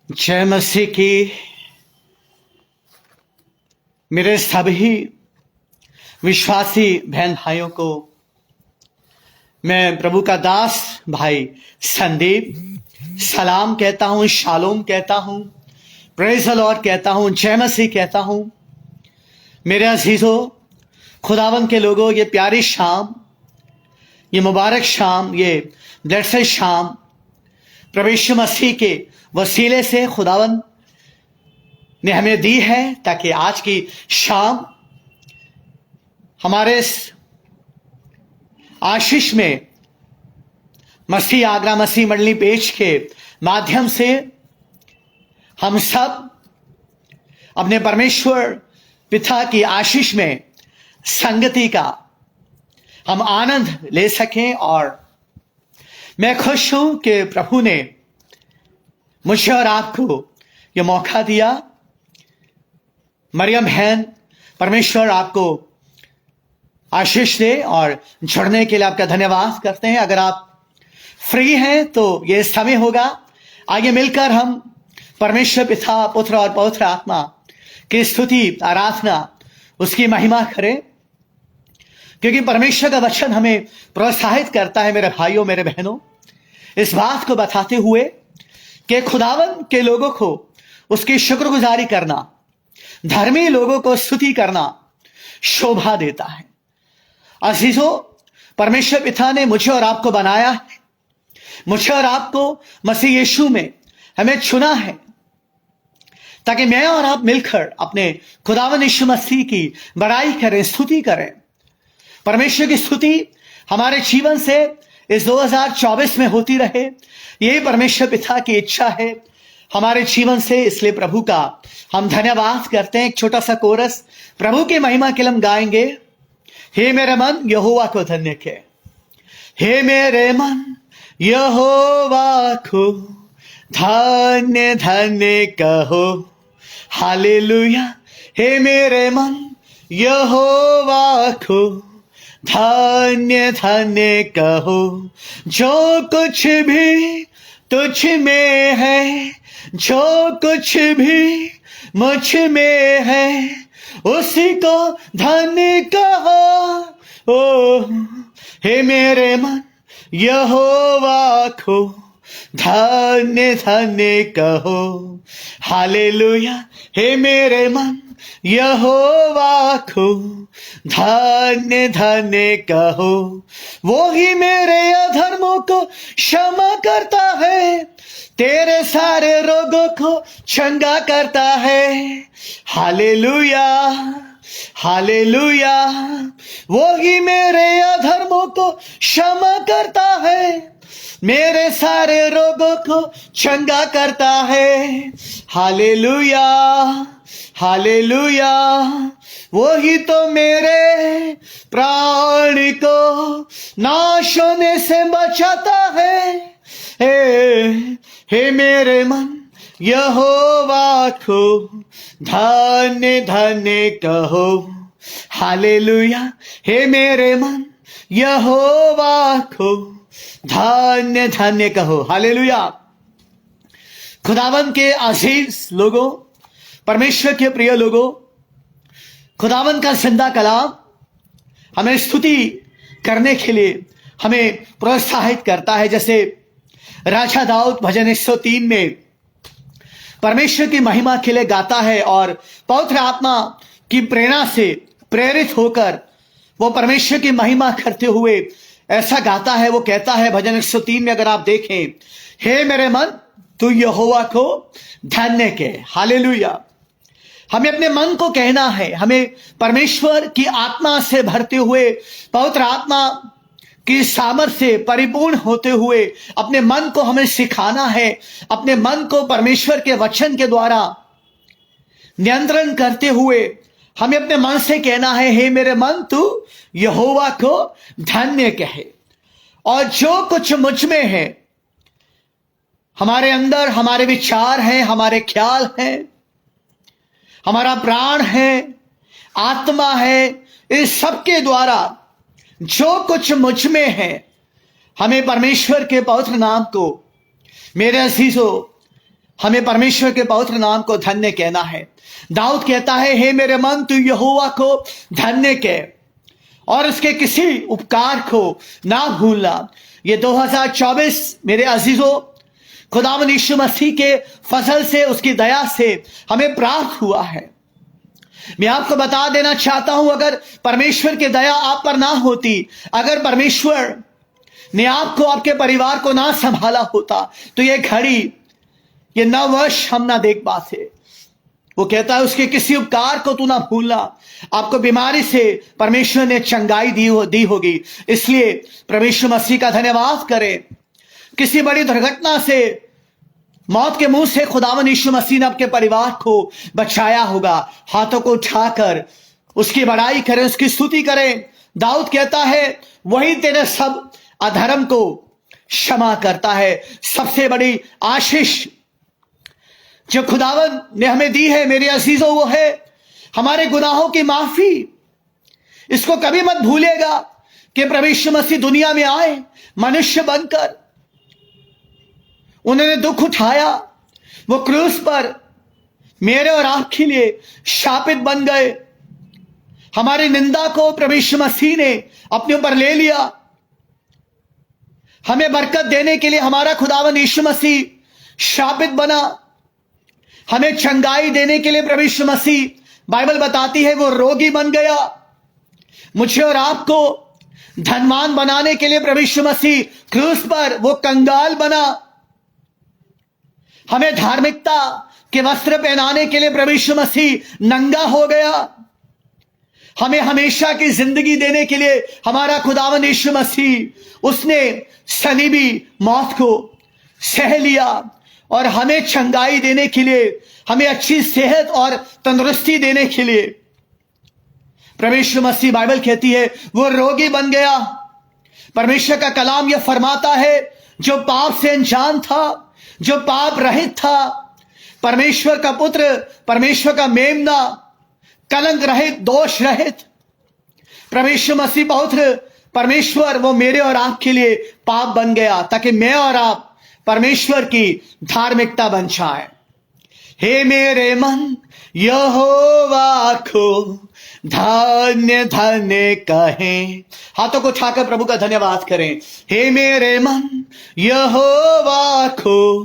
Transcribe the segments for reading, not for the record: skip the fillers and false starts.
जय मसीह की। मेरे सभी विश्वासी बहन भाइयों को मैं प्रभु का दास भाई संदीप सलाम कहता हूं, शालोम कहता हूं, प्रेज द लॉर्ड कहता हूं, जय मसीह कहता हूं। मेरे अजीजों, खुदावन के लोगों, ये प्यारी शाम, ये मुबारक शाम, ये ब्लेस्ड शाम प्रभु यीशु मसीह के वसीले से खुदावन ने हमें दी है, ताकि आज की शाम हमारे इस आशीष में मसीह आगरा मसीह मंडली पेज के माध्यम से हम सब अपने परमेश्वर पिता की आशीष में संगति का हम आनंद ले सकें। और मैं खुश हूं कि प्रभु ने मुझे और आपको यह मौका दिया। मरियम बहन, परमेश्वर आपको आशीष दे, और जुड़ने के लिए आपका धन्यवाद करते हैं। अगर आप फ्री हैं तो यह समय होगा, आगे मिलकर हम परमेश्वर पिता, पुत्र और पवित्र आत्मा की स्तुति, आराधना, उसकी महिमा करें, क्योंकि परमेश्वर का वचन हमें प्रोत्साहित करता है मेरे भाइयों, मेरे बहनों, इस बात को बताते हुए कि खुदावन के लोगों को उसकी शुक्रगुजारी करना, धर्मी लोगों को स्तुति करना शोभा देता है। अजीजों, परमेश्वर पिता ने मुझे और आपको बनाया है, मुझे और आपको मसीह यीशु में हमें चुना है, ताकि मैं और आप मिलकर अपने खुदावन यीशु मसीह की बड़ाई करें, स्तुति करें। परमेश्वर की स्तुति हमारे जीवन से इस 2024 में होती रहे, यही परमेश्वर पिता की इच्छा है हमारे जीवन से। इसलिए प्रभु का हम धन्यवाद करते हैं। एक छोटा सा कोरस प्रभु की महिमा के लिए हम गाएंगे। हे मेरे मन यहोवा को धन्य कह, हे मेरे मन यहोवा को धन्य धन्य कहो, हालेलुया। हे मेरे मन यहोवा को धन्य धन्य कहो, जो कुछ भी तुझ में है, जो कुछ भी मुझ में है, उसी को धन्य कहो। ओ हे मेरे मन यहोवा को धन्य धन्य कहो, हालेलुया। हे मेरे मन यहोवा को धन्य धन्य कहो, वो ही मेरे अधर्मों को क्षमा करता है, तेरे सारे रोगों को चंगा करता है, हालेलुया हालेलुया। वो ही मेरे अधर्मों को क्षमा करता है, मेरे सारे रोगों को चंगा करता है, हालेलुया हालेलुया। वो ही तो मेरे प्राण को नाश होने से बचाता है। हे मेरे मन यहोवा को धन्य धन्य कहो, हालेलुया। हे मेरे मन यहोवा को धन्य धन्य कहो, हालेलुया। खुदावन के अजीज लोगों, परमेश्वर के प्रिय लोगों, खुदावन का जिंदा कलाम हमें स्तुति करने के लिए हमें प्रोत्साहित करता है। जैसे राजा दाऊद भजन 103 में परमेश्वर की महिमा के लिए गाता है, और पवित्र आत्मा की प्रेरणा से प्रेरित होकर वो परमेश्वर की महिमा करते हुए ऐसा गाता है। वो कहता है भजन 103 में, अगर आप देखें, हे मेरे मन तू यहोवा को धन्य कह, हालेलुया। हमें अपने मन को कहना है, हमें परमेश्वर की आत्मा से भरते हुए, पवित्र आत्मा की सामर्थ्य से परिपूर्ण होते हुए अपने मन को हमें सिखाना है। अपने मन को परमेश्वर के वचन के द्वारा नियंत्रण करते हुए हमें अपने मन से कहना है, हे मेरे मन तू यहोवा को धन्य कहे। और जो कुछ मुझ में है, हमारे अंदर हमारे विचार हैं, हमारे ख्याल हैं, हमारा प्राण है, आत्मा है, इस सब के द्वारा जो कुछ मुझ में है, हमें परमेश्वर के पवित्र नाम को, मेरे अजीजों, हमें परमेश्वर के पवित्र नाम को धन्य कहना है। दाऊद कहता है, हे मेरे मन तू यहोवा को धन्य कह और उसके किसी उपकार को ना भूलना। ये 2024 मेरे अजीजों खुदावंद यीशु मसीह के फजल से, उसकी दया से हमें प्राप्त हुआ है। मैं आपको बता देना चाहता हूं, अगर परमेश्वर की दया आप पर ना होती, अगर परमेश्वर ने आपको, आपके परिवार को ना संभाला होता, तो ये घड़ी, ये 9 वर्ष हम ना देख पाते। वो कहता है उसके किसी उपकार को तू ना भूलना। आपको बीमारी से परमेश्वर ने चंगाई दी होगी, इसलिए परमेश्वर मसीह का धन्यवाद करें। किसी बड़ी दुर्घटना से, मौत के मुंह से खुदावंद यीशु मसीह ने आपके परिवार को बचाया होगा। हाथों को उठाकर उसकी बड़ाई करें, उसकी स्तुति करें। दाऊद कहता है, वही तेरे सब अधर्म को क्षमा करता है। सबसे बड़ी आशीष जो खुदावंद ने हमें दी है मेरे अजीजों, वो है हमारे गुनाहों की माफी। इसको कभी मत भूलेगा कि प्रभु यीशु मसीह दुनिया में आए मनुष्य बनकर, उन्होंने दुख उठाया, वो क्रूस पर मेरे और आपके लिए शापित बन गए। हमारी निंदा को प्रभु यीशु मसीह ने अपने ऊपर ले लिया। हमें बरकत देने के लिए हमारा खुदावंद यीशु मसीह शापित बना। हमें चंगाई देने के लिए प्रभु यीशु मसीह, बाइबल बताती है, वो रोगी बन गया। मुझे और आपको धनवान बनाने के लिए प्रभु यीशु मसीह क्रूस पर वो कंगाल बना। हमें धार्मिकता के वस्त्र पहनाने के लिए प्रभु यीशु मसीह नंगा हो गया। हमें हमेशा की जिंदगी देने के लिए हमारा खुदावंद यीशु मसीह, उसने सलीबी मौत को सह लिया और हमें चंगाई देने के लिए, हमें अच्छी सेहत और तंदुरुस्ती देने के लिए प्रभु यीशु मसीह, बाइबल कहती है, वो रोगी बन गया। परमेश्वर का कलाम यह फरमाता है, जो पाप से अनजान था, जो पाप रहित था, परमेश्वर का पुत्र, परमेश्वर का मेमना, कलंक रहित, दोष रहित, प्रभु यीशु मसीह पवित्र परमेश्वर, वो मेरे और आपके लिए पाप बन गया ताकि मैं और आप परमेश्वर की धार्मिकता बन जाए। हे मेरे मन यहोवा को धन्य धन्य कहें। हाथों को उठाकर प्रभु का धन्यवाद करें। हे मेरे मन यहोवा को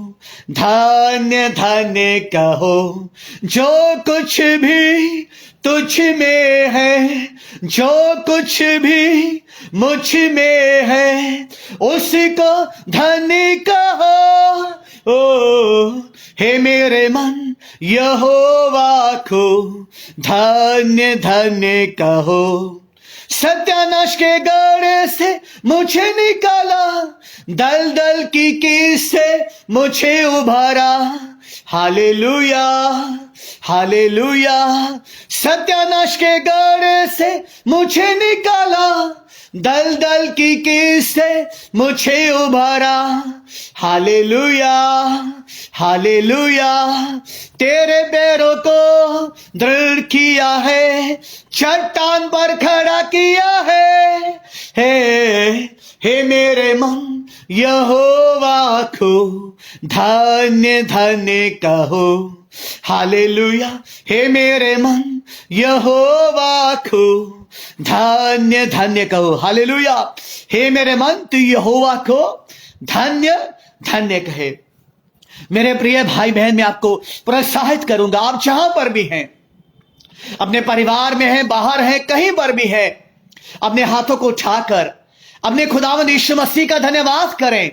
धन्य धन्य कहो। जो कुछ भी तुझ में है, जो कुछ भी मुझ में है, उसको धन्य कहो। ओ हे मेरे मन यहोवा को धन्य धन्य कहो। सत्यानाश के गढ़े से मुझे निकाला, दलदल की कीस से मुझे उभारा। Hallelujah hallelujah. सत्यानाश के गढ़े से मुझे निकाला, दलदल की कीस से मुझे उभारा। Hallelujah hallelujah. तेरे पैरों को दृढ़ किया है, चट्टान पर खड़ा किया है। हे मेरे मन यहोवा को धन्य धन्य कहो। हालेलुया। हे मेरे मन यहोवा को धन्य धन्य कहो। हालेलुया। हे मेरे मन तू यहोवा को धन्य धन्य कहे। मेरे प्रिय भाई बहन, मैं आपको प्रोत्साहित करूंगा, आप जहां पर भी हैं, अपने परिवार में हैं, बाहर हैं, कहीं पर भी हैं, अपने हाथों को उठाकर अपने खुदावंद यीशु मसीह का धन्यवाद करें,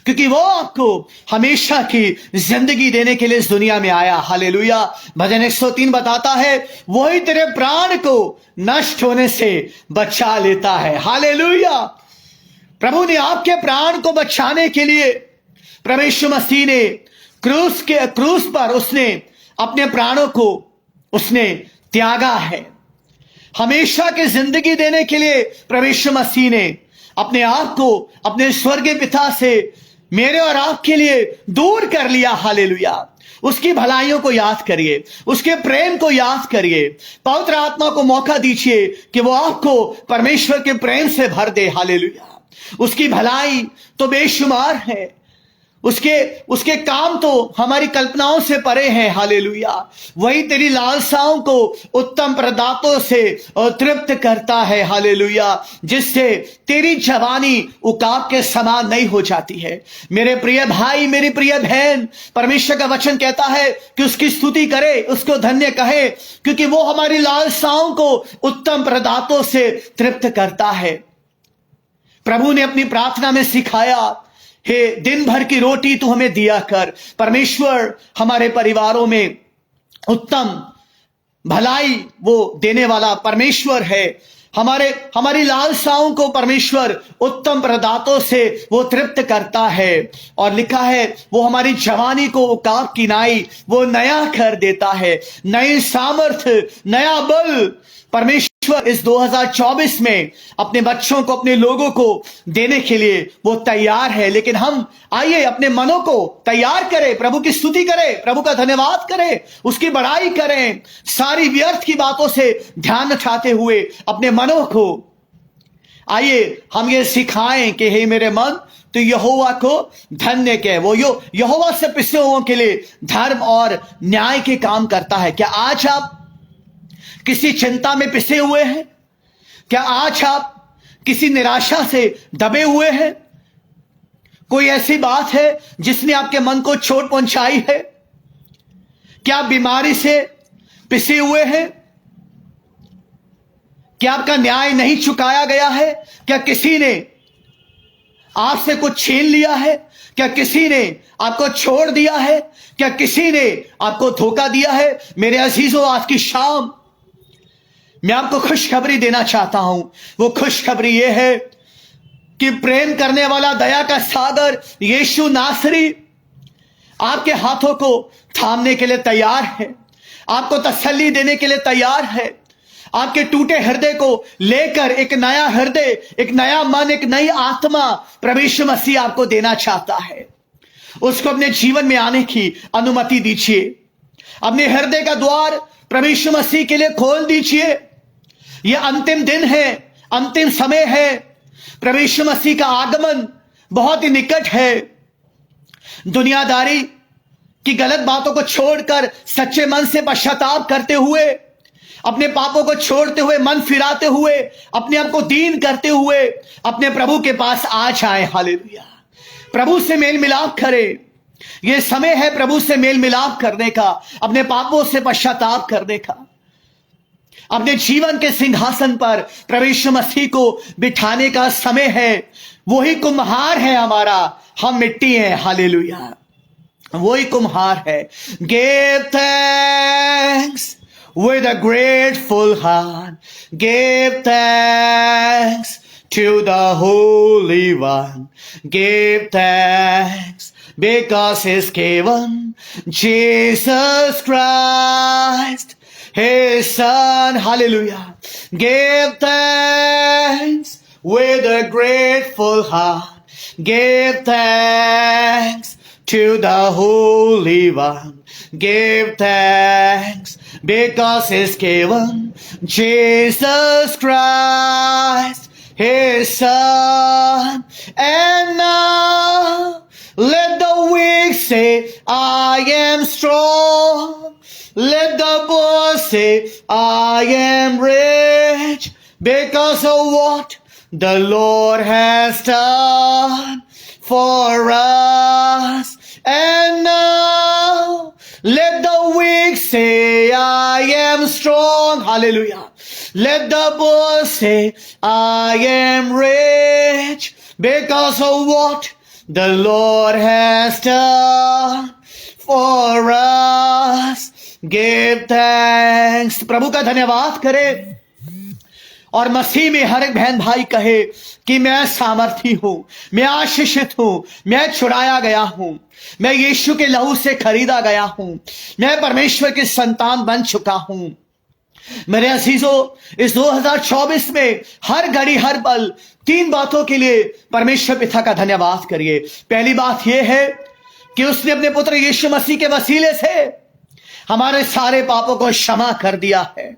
क्योंकि वो आपको हमेशा की जिंदगी देने के लिए इस दुनिया में आया। हालेलुया। भजन 103 बताता है, वही तेरे प्राण को नष्ट होने से बचा लेता है। हालेलुया। प्रभु ने आपके प्राण को बचाने के लिए, प्रभु यीशु मसीह ने क्रूस पर उसने अपने प्राणों को उसने त्यागा है। हमेशा की जिंदगी देने के लिए प्रभु यीशु मसीह ने अपने आप को अपने स्वर्गीय पिता से मेरे और आपके लिए दूर कर लिया। हालेलुया। उसकी भलाइयों को याद करिए, उसके प्रेम को याद करिए। पवित्र आत्मा को मौका दीजिए कि वो आपको परमेश्वर के प्रेम से भर दे। हालेलुया। उसकी भलाई तो बेशुमार है, उसके उसके काम तो हमारी कल्पनाओं से परे हैं। हालेलुया। वही तेरी लालसाओं को उत्तम प्रदातों से तृप्त करता है। हालेलुया। जिससे तेरी जवानी उकाब के समान नहीं हो जाती है। मेरे प्रिय भाई, मेरी प्रिय बहन, परमेश्वर का वचन कहता है कि उसकी स्तुति करे, उसको धन्य कहे, क्योंकि वो हमारी लालसाओं को उत्तम प्रदातों से तृप्त करता है। प्रभु ने अपनी प्रार्थना में सिखाया, हे दिन भर की रोटी तू हमें दिया कर। परमेश्वर हमारे परिवारों में उत्तम भलाई वो देने वाला परमेश्वर है। हमारी लालसाओं को परमेश्वर उत्तम प्रदातों से वो तृप्त करता है। और लिखा है वो हमारी जवानी को उकाब की नाई वो नया कर देता है। नई सामर्थ्य, नया बल परमेश्वर इस 2024 में अपने बच्चों को, अपने लोगों को देने के लिए वो तैयार है। लेकिन हम आइए अपने मनों को तैयार करें, प्रभु की स्तुति करें, प्रभु का धन्यवाद करें, उसकी बड़ाई करें, सारी व्यर्थ की बातों से ध्यान हटाते हुए अपने मनों को आइए हम ये सिखाएं कि हे मेरे मन, तो यहोवा को धन्य कह। वो यहोवा से पिसे हुओं के लिए धर्म और न्याय के काम करता है। क्या आज आप किसी चिंता में पिसे हुए हैं? क्या आज आप किसी निराशा से दबे हुए हैं? कोई ऐसी बात है जिसने आपके मन को चोट पहुंचाई है? क्या आप बीमारी से पिसे हुए हैं? क्या आपका न्याय नहीं चुकाया गया है? क्या किसी ने आपसे कुछ छीन लिया है? क्या किसी ने आपको छोड़ दिया है? क्या किसी ने आपको धोखा दिया है? मेरे अजीजों, आज की शाम मैं आपको खुशखबरी देना चाहता हूं। वो खुशखबरी ये है कि प्रेम करने वाला, दया का सागर यीशु नासरी आपके हाथों को थामने के लिए तैयार है, आपको तसल्ली देने के लिए तैयार है। आपके टूटे हृदय को लेकर एक नया हृदय, एक नया मन, एक नई आत्मा प्रभु यीशु मसीह आपको देना चाहता है। उसको अपने जीवन में आने की अनुमति दीजिए। अपने हृदय का द्वार प्रभु यीशु मसीह के लिए खोल दीजिए। यह अंतिम दिन है, अंतिम समय है। प्रभु यीशु मसीह का आगमन बहुत ही निकट है। दुनियादारी की गलत बातों को छोड़कर सच्चे मन से पश्चाताप करते हुए, अपने पापों को छोड़ते हुए, मन फिराते हुए, अपने आप को दीन करते हुए अपने प्रभु के पास आ जाए। हालेलुया। प्रभु से मेल मिलाप करें। यह समय है प्रभु से मेल मिलाप करने का, अपने पापों से पश्चाताप करने का। अपने जीवन के सिंहासन पर प्रभु यीशु मसीह को बिठाने का समय है। वही कुम्हार है हमारा, हम मिट्टी हैं। हालेलुया। वही कुम्हार है। Give thanks with a grateful heart, give thanks to the Holy One. Give thanks because He's given Jesus Christ, His Son. Hallelujah. Give thanks with a grateful heart. Give thanks to the Holy One. Give thanks because He's given Jesus Christ, His Son. And now let the weak say, I am strong. Let the poor say, I am rich, because of what the Lord has done for us. And now let the weak say, I am strong. Hallelujah. Let the poor say, I am rich, because of what the Lord has done for us. Give thanks. प्रभु का धन्यवाद करें और मसीह में हर एक बहन भाई कहे कि मैं सामर्थी हूं, मैं आशीषित हूं, मैं छुड़ाया गया हूं, मैं यीशु के लहू से खरीदा गया हूं, मैं परमेश्वर की संतान बन चुका हूं। मेरे अजीजों, इस 2024 में हर घड़ी, हर पल 3 बातों के लिए परमेश्वर पिता का धन्यवाद करिए। पहली बात यह है कि उसने अपने पुत्र यीशु मसीह के वसीले से हमारे सारे पापों को क्षमा कर दिया है।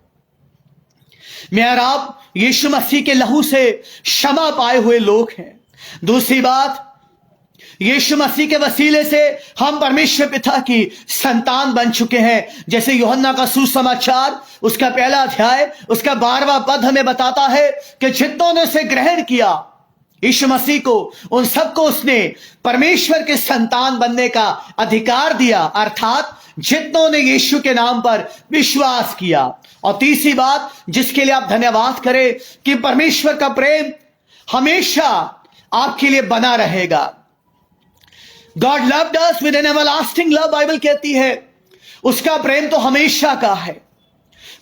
मैं और आप यीशु मसीह के लहू से क्षमा पाए हुए लोग हैं। दूसरी बात यीशु मसीह के वसीले से हम परमेश्वर पिता की संतान बन चुके हैं। जैसे यूहन्ना का सुसमाचार उसका 1 अध्याय उसका 12वां पद हमें बताता है कि जितनों ने उसे ग्रहण किया यीशु मसीह को, उन सबको उसने परमेश्वर के संतान बनने का अधिकार दिया, अर्थात जितनों ने यीशु के नाम पर विश्वास किया। और तीसरी बात जिसके लिए आप धन्यवाद करें कि परमेश्वर का प्रेम हमेशा आपके लिए बना रहेगा। God loved us with an everlasting love, Bible कहती है। उसका प्रेम तो हमेशा का है।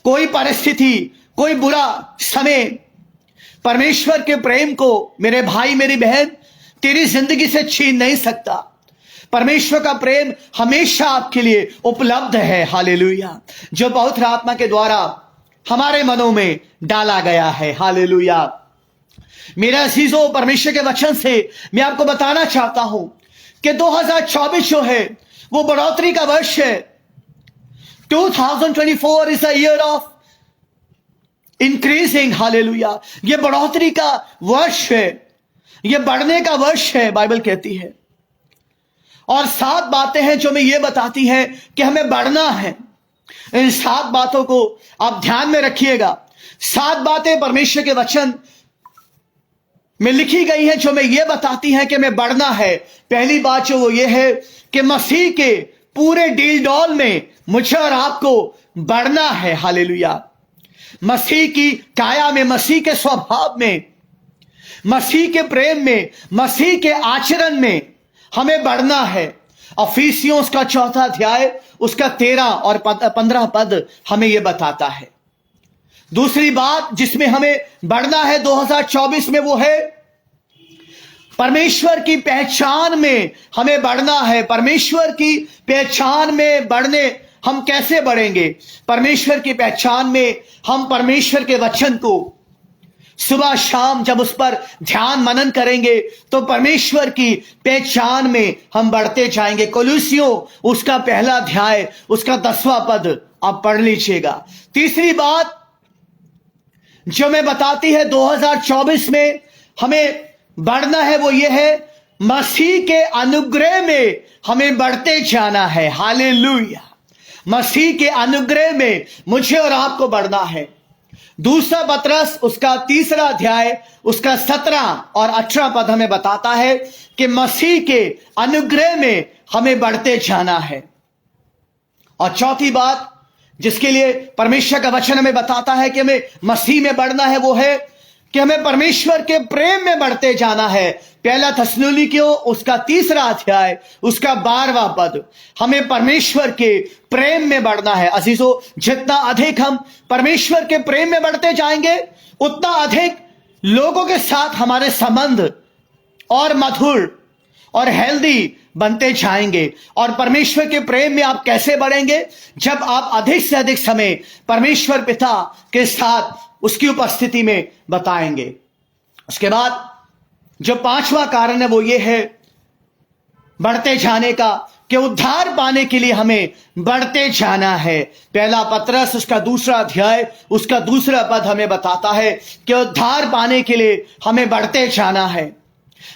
कोई परिस्थिति, कोई बुरा समय परमेश्वर के प्रेम को, मेरे भाई मेरी बहन, तेरी जिंदगी से छीन नहीं सकता। परमेश्वर का प्रेम हमेशा आपके लिए उपलब्ध है। हालेलुया। जो पवित्र आत्मा के द्वारा हमारे मनों में डाला गया है। हालेलुया। मेरा अजीजों, परमेश्वर के वचन से मैं आपको बताना चाहता हूं कि 2024 जो है वो बढ़ोतरी का वर्ष है। 2024 is a year of increasing. Hallelujah. ये बढ़ोतरी का वर्ष है, ये बढ़ने का वर्ष है, बाइबल कहती है। और 7 बातें हैं जो हमें ये बताती हैं कि हमें बढ़ना है। इन 7 बातों को आप ध्यान में रखिएगा। 7 बातें परमेश्वर के वचन में लिखी गई हैं जो हमें यह बताती हैं कि हमें बढ़ना है। पहली बात जो वो ये है कि मसीह के पूरे डील डॉल में मुझे और आपको बढ़ना है। हालेलुया। मसीह की काया में, मसीह के स्वभाव में, मसीह के प्रेम में, मसीह के आचरण में हमें बढ़ना है। इफिसियों उसका 4 अध्याय उसका 13 और 15 पद हमें यह बताता है। दूसरी बात जिसमें हमें बढ़ना है 2024 में वो है परमेश्वर की पहचान में हमें बढ़ना है। परमेश्वर की पहचान में बढ़ने हम कैसे बढ़ेंगे? परमेश्वर की पहचान में हम परमेश्वर के वचन को सुबह शाम जब उस पर ध्यान मनन करेंगे तो परमेश्वर की पहचान में हम बढ़ते जाएंगे। कोलोसियों उसका 1 अध्याय उसका 10वां पद आप पढ़ लीजिएगा। तीसरी बात जो मैं बताती है 2024 में हमें बढ़ना है वो ये है मसीह के अनुग्रह में हमें बढ़ते जाना है। हालेलुया। मसीह के अनुग्रह में मुझे और आपको बढ़ना है। दूसरा पत्रस उसका 3 अध्याय उसका 17 और 18 पद हमें बताता है कि मसीह के अनुग्रह में हमें बढ़ते जाना है। और चौथी बात जिसके लिए परमेश्वर का वचन हमें बताता है कि हमें मसीह में बढ़ना है वो है कि हमें परमेश्वर के प्रेम में बढ़ते जाना है। 1 थिस्सलुनीकियों उसका 3 अध्याय उसका 12वां पद हमें परमेश्वर के प्रेम में बढ़ना है। अजीजों, जितना अधिक हम परमेश्वर के प्रेम में बढ़ते जाएंगे उतना अधिक लोगों के साथ हमारे संबंध और मधुर और हेल्दी बनते जाएंगे। और परमेश्वर के प्रेम में आप कैसे बढ़ेंगे? जब आप अधिक से अधिक समय परमेश्वर पिता के साथ उसकी उपस्थिति में बताएंगे। उसके बाद जो 5वां कारण है वो ये है बढ़ते जाने का कि उद्धार पाने के लिए हमें बढ़ते जाना है। 1 पत्रस उसका 2 अध्याय उसका 2 पद हमें बताता है कि उद्धार पाने के लिए हमें बढ़ते जाना है।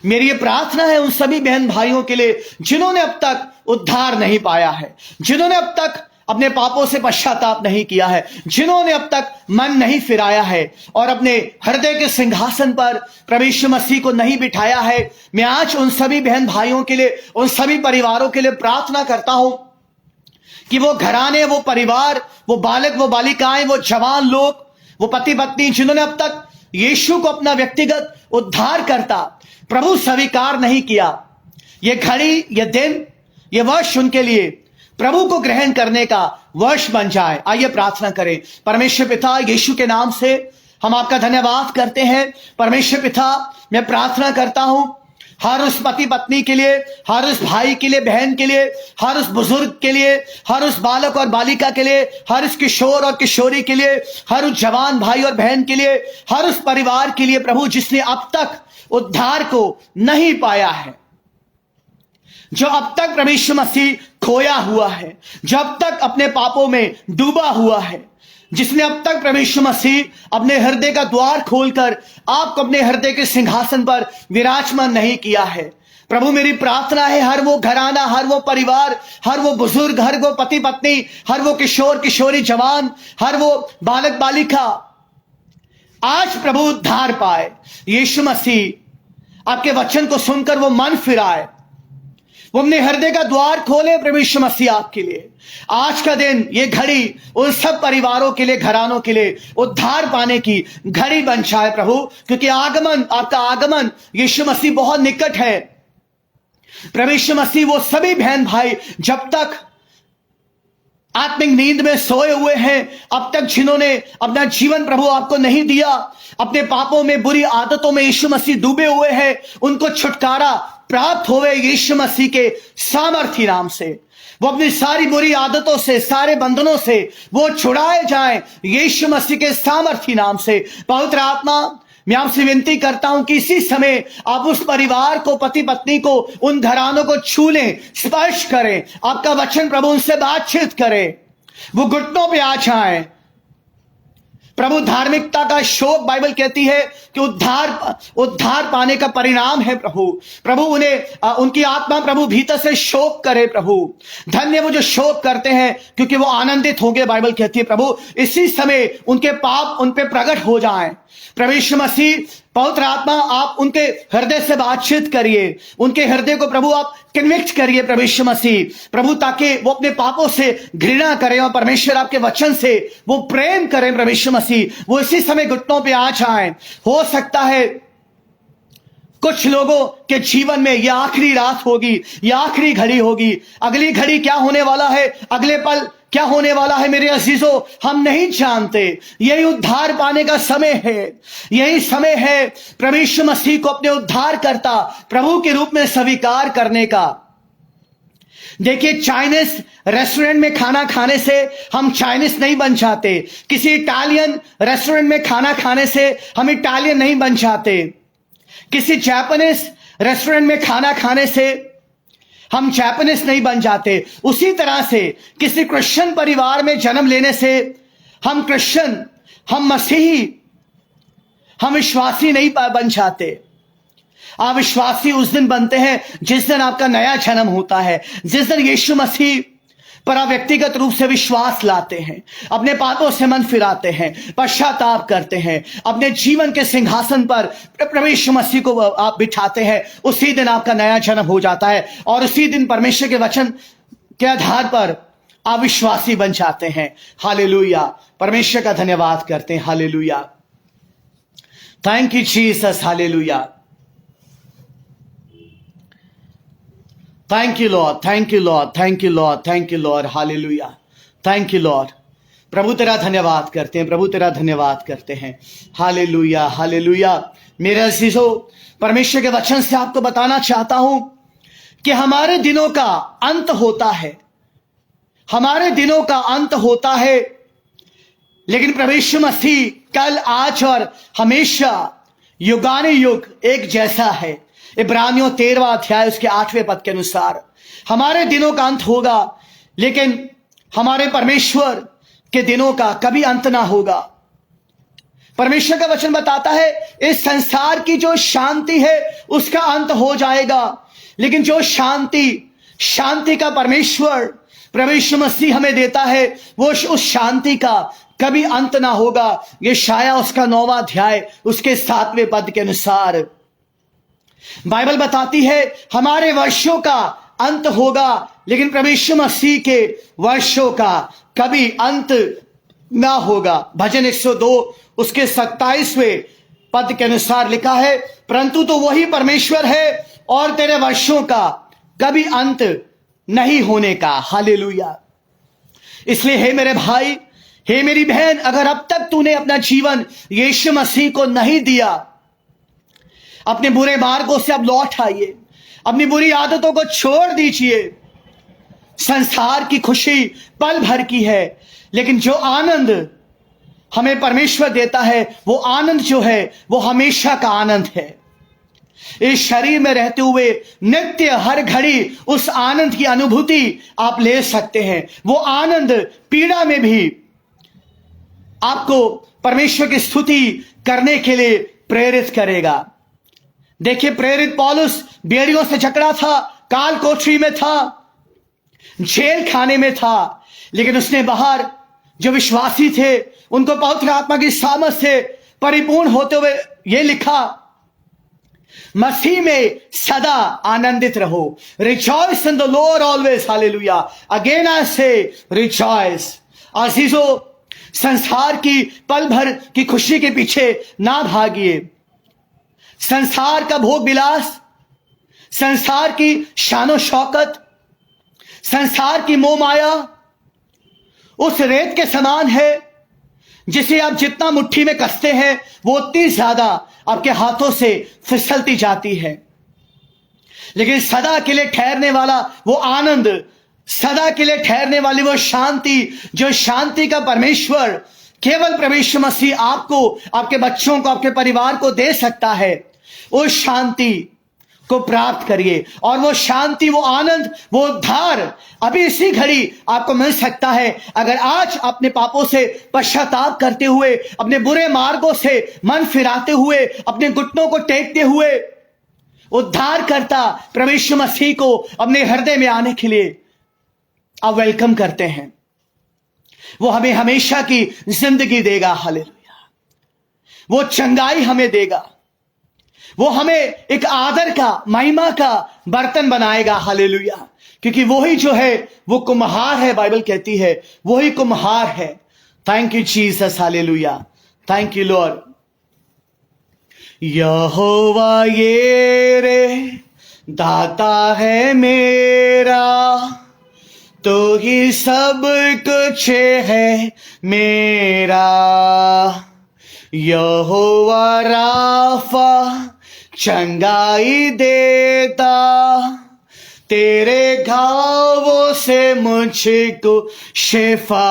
मेरी ये प्रार्थना है उन सभी बहन भाइयों के लिए जिन्होंने अब तक उद्धार नहीं पाया है, जिन्होंने अब तक अपने पापों से पश्चाताप नहीं किया है, जिन्होंने अब तक मन नहीं फिराया है और अपने हृदय के सिंहासन पर प्रभु यीशु मसीह को नहीं बिठाया है। मैं आज उन सभी बहन भाइयों के लिए, उन सभी परिवारों के लिए प्रार्थना करता हूं कि वो घराने, वो परिवार, वो बालक, वो बालिकाएं, वो जवान लोग, वो पति पत्नी जिन्होंने अब तक यीशु को अपना व्यक्तिगत उद्धार करता प्रभु स्वीकार नहीं किया, ये घड़ी, ये दिन, ये वर्ष उनके लिए प्रभु को ग्रहण करने का वर्ष बन जाए। आइए प्रार्थना करें। परमेश्वर पिता, यीशु के नाम से हम आपका धन्यवाद करते हैं। परमेश्वर पिता, मैं प्रार्थना करता हूं हर उस पति पत्नी के लिए, हर उस भाई के लिए, बहन के लिए, हर उस बुजुर्ग के लिए, हर उस बालक और बालिका के लिए, हर उस किशोर और किशोरी के लिए, हर उस जवान भाई और बहन के लिए, हर उस परिवार के लिए प्रभु जिसने अब तक उद्धार को नहीं पाया है, जो अब तक प्रभु यीशु मसीह खोया हुआ है, जो अब तक अपने पापों में डूबा हुआ है, जिसने अब तक प्रभु यीशु मसीह अपने हृदय का द्वार खोलकर आपको अपने हृदय के सिंहासन पर विराजमान नहीं किया है। प्रभु मेरी प्रार्थना है हर वो घराना, हर वो परिवार, हर वो बुजुर्ग, हर वो पति पत्नी, हर वो किशोर किशोरी जवान, हर वो बालक बालिका आज प्रभु उद्धार पाए। यीशु मसीह आपके वचन को सुनकर वो मन फिराए, वो अपने हृदय का द्वार खोले प्रभु यीशु मसीह आपके लिए। आज का दिन, ये घड़ी उन सब परिवारों के लिए, घरानों के लिए उद्धार पाने की घड़ी बन जाए प्रभु, क्योंकि आगमन, आपका आगमन यीशु मसीह बहुत निकट है। प्रभु यीशु मसीह वो सभी बहन भाई जब तक आत्मिक नींद में सोए हुए हैं, अब तक जिन्होंने अपना जीवन प्रभु आपको नहीं दिया, अपने पापों में, बुरी आदतों में यीशु मसीह डूबे हुए हैं, उनको छुटकारा प्राप्त होवे यीशु मसीह के सामर्थी नाम से। वो अपनी सारी बुरी आदतों से, सारे बंधनों से वो छुड़ाए जाएं यीशु मसीह के सामर्थी नाम से। पवित्र आत्मा, मैं आपसे विनती करता हूं कि इसी समय आप उस परिवार को, पति पत्नी को, उन घरानों को छू लें, स्पर्श करें। आपका वचन प्रभु उनसे बातचीत करें, वो घुटनों पे आ जाएं। प्रभु धार्मिकता का शोक, बाइबल कहती है कि उद्धार पाने का परिणाम है प्रभु उन्हें, उनकी आत्मा प्रभु भीतर से शोक करे प्रभु। धन्य वो जो शोक करते हैं क्योंकि वो आनंदित होंगे, बाइबल कहती है प्रभु इसी समय उनके पाप उन पे प्रकट हो जाएं। प्रभु यीशु मसीह, पवित्र आत्मा, आप उनके हृदय से बातचीत करिए, उनके हृदय को प्रभु आप कन्विक्ट करिए प्रभु यीशु मसीह प्रभु, ताकि वो अपने पापों से घृणा करें और परमेश्वर आपके वचन से वो प्रेम करें प्रभु यीशु मसीह। वो इसी समय घुटनों पे आ जाएं। हो सकता है कुछ लोगों के जीवन में यह आखिरी रात होगी, यह आखिरी घड़ी होगी। अगली घड़ी क्या होने वाला है, अगले पल क्या होने वाला है मेरे अजीजों, हम नहीं जानते। यही उद्धार पाने का समय है, यही समय है प्रभु यीशु मसीह को अपने उद्धार करता प्रभु के रूप में स्वीकार करने का। देखिए, चाइनीज रेस्टोरेंट में खाना खाने से हम चाइनीज नहीं बन जाते, किसी इटालियन रेस्टोरेंट में खाना खाने से हम इटालियन नहीं बन जाते, किसी जापानीज रेस्टोरेंट में खाना खाने से हम जापानीज नहीं बन जाते। उसी तरह से किसी क्रिश्चियन परिवार में जन्म लेने से हम क्रिश्चियन, हम मसीही, हम विश्वासी नहीं बन जाते। आप विश्वासी उस दिन बनते हैं जिस दिन आपका नया जन्म होता है, जिस दिन यीशु मसीह पर आप व्यक्तिगत रूप से विश्वास लाते हैं, अपने पापों से मन फिराते हैं, पश्चाताप करते हैं, अपने जीवन के सिंहासन पर प्रभु यीशु मसीह को आप बिठाते हैं। उसी दिन आपका नया जन्म हो जाता है और उसी दिन परमेश्वर के वचन के आधार पर आप विश्वासी बन जाते हैं। हालेलुया, परमेश्वर का धन्यवाद करते हैं। Hallelujah, thank you Jesus. Hallelujah, thank you Lord, thank you Lord, thank you Lord, thank you Lord. Hallelujah, thank you Lord. प्रभु तेरा धन्यवाद करते हैं, प्रभु तेरा धन्यवाद करते हैं। Hallelujah, hallelujah. मेरे अजीजों, परमेश्वर के वचन से आपको बताना चाहता हूं कि हमारे दिनों का अंत होता है, हमारे दिनों का अंत होता है, लेकिन प्रभु यीशु मसीह कल, आज और हमेशा, युगाने युग एक जैसा है। इब्रानियों 13वां अध्याय उसके 8वें पद के अनुसार हमारे दिनों का अंत होगा, लेकिन हमारे परमेश्वर के दिनों का कभी अंत ना होगा। परमेश्वर का वचन बताता है इस संसार की जो शांति है उसका अंत हो जाएगा, लेकिन जो शांति का परमेश्वर प्रभु यीशु मसीह हमें देता है, वो उस शांति का कभी अंत ना होगा। ये शाया उसका 9वां अध्याय उसके 7वें पद के अनुसार बाइबल बताती है हमारे वर्षों का अंत होगा, लेकिन प्रभु यीशु मसीह के वर्षों का कभी अंत ना होगा। भजन 102 उसके 27वें पद के अनुसार लिखा है, परंतु तो वही परमेश्वर है और तेरे वर्षों का कभी अंत नहीं होने का। हालेलुया। इसलिए हे मेरे भाई, हे मेरी बहन, अगर अब तक तूने अपना जीवन यीशु मसीह को नहीं दिया, अपने बुरे मार्गों से अब लौट आइए, अपनी बुरी आदतों को छोड़ दीजिए। संसार की खुशी पल भर की है, लेकिन जो आनंद हमें परमेश्वर देता है, वो आनंद जो है वो हमेशा का आनंद है। इस शरीर में रहते हुए नित्य हर घड़ी उस आनंद की अनुभूति आप ले सकते हैं। वो आनंद पीड़ा में भी आपको परमेश्वर की स्तुति करने के लिए प्रेरित करेगा। देखिए, प्रेरित पौलुस बेड़ियों से जकड़ा था, काल कोठरी में था, जेल खाने में था, लेकिन उसने बाहर जो विश्वासी थे उनको पवित्र आत्मा की सामर्थ से परिपूर्ण होते हुए यह लिखा, मसीह में सदा आनंदित रहो। Rejoice in the Lord always, hallelujah. Again I से रिजॉइस। अजीजों, संसार की पल भर की खुशी के पीछे ना भागिए। संसार का भोग विलास, संसार की शानो शौकत, संसार की मोह माया उस रेत के समान है जिसे आप जितना मुट्ठी में कसते हैं वो उतनी ज्यादा आपके हाथों से फिसलती जाती है। लेकिन सदा के लिए ठहरने वाला वो आनंद, सदा के लिए ठहरने वाली वो शांति, जो शांति का परमेश्वर केवल प्रभु यीशु मसीह आपको, आपके बच्चों को, आपके परिवार को दे सकता है, उस शांति को प्राप्त करिए। और वो शांति, वो आनंद, वो उद्धार अभी इसी घड़ी आपको मिल सकता है अगर आज अपने पापों से पश्चाताप करते हुए, अपने बुरे मार्गों से मन फिराते हुए, अपने घुटनों को टेकते हुए उद्धार करता प्रभु यीशु मसीह को अपने हृदय में आने के लिए आप वेलकम करते हैं। वो हमें हमेशा की जिंदगी देगा, हालेलुया। वो चंगाई हमें देगा, वो हमें एक आदर का, महिमा का बर्तन बनाएगा, हालेलुया। क्योंकि वही जो है वो कुम्हार है, बाइबल कहती है वही कुम्हार है। Thank you Jesus, hallelujah. Thank you Lord. यहोवा येरे दाता है मेरा, तो ही सब कुछ है मेरा। यहोवा राफा चंगाई देता, तेरे घावों से मुझको शिफा।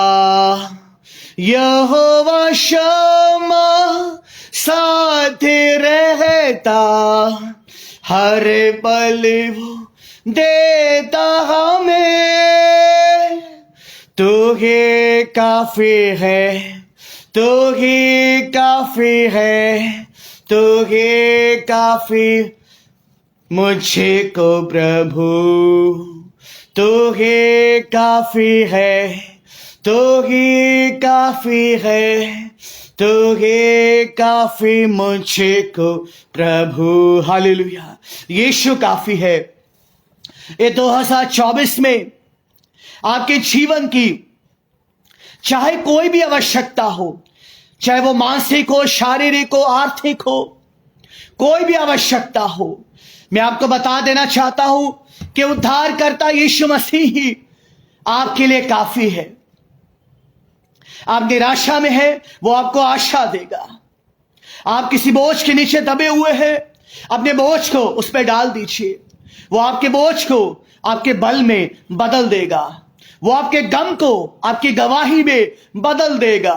यहोवा शमा साथ रहता, हर पल वो देता हमें। तू ही काफी है, तू ही काफी है, तू ही काफी मुझे को प्रभु। तू ही काफी है, तू ही काफी है, तू ही काफी मुझे को प्रभु। हालेलुया। यीशु काफी है। ये 2024 में आपके जीवन की चाहे कोई भी आवश्यकता हो, चाहे वो मानसिक हो, शारीरिक हो, आर्थिक हो, कोई भी आवश्यकता हो, मैं आपको बता देना चाहता हूं कि उद्धारकर्ता यीशु मसीह ही आपके लिए काफी है। आप निराशा में हैं, वो आपको आशा देगा। आप किसी बोझ के नीचे दबे हुए हैं, अपने बोझ को उस पर डाल दीजिए। वो आपके बोझ को आपके बल में बदल देगा। वो आपके गम को आपकी गवाही में बदल देगा।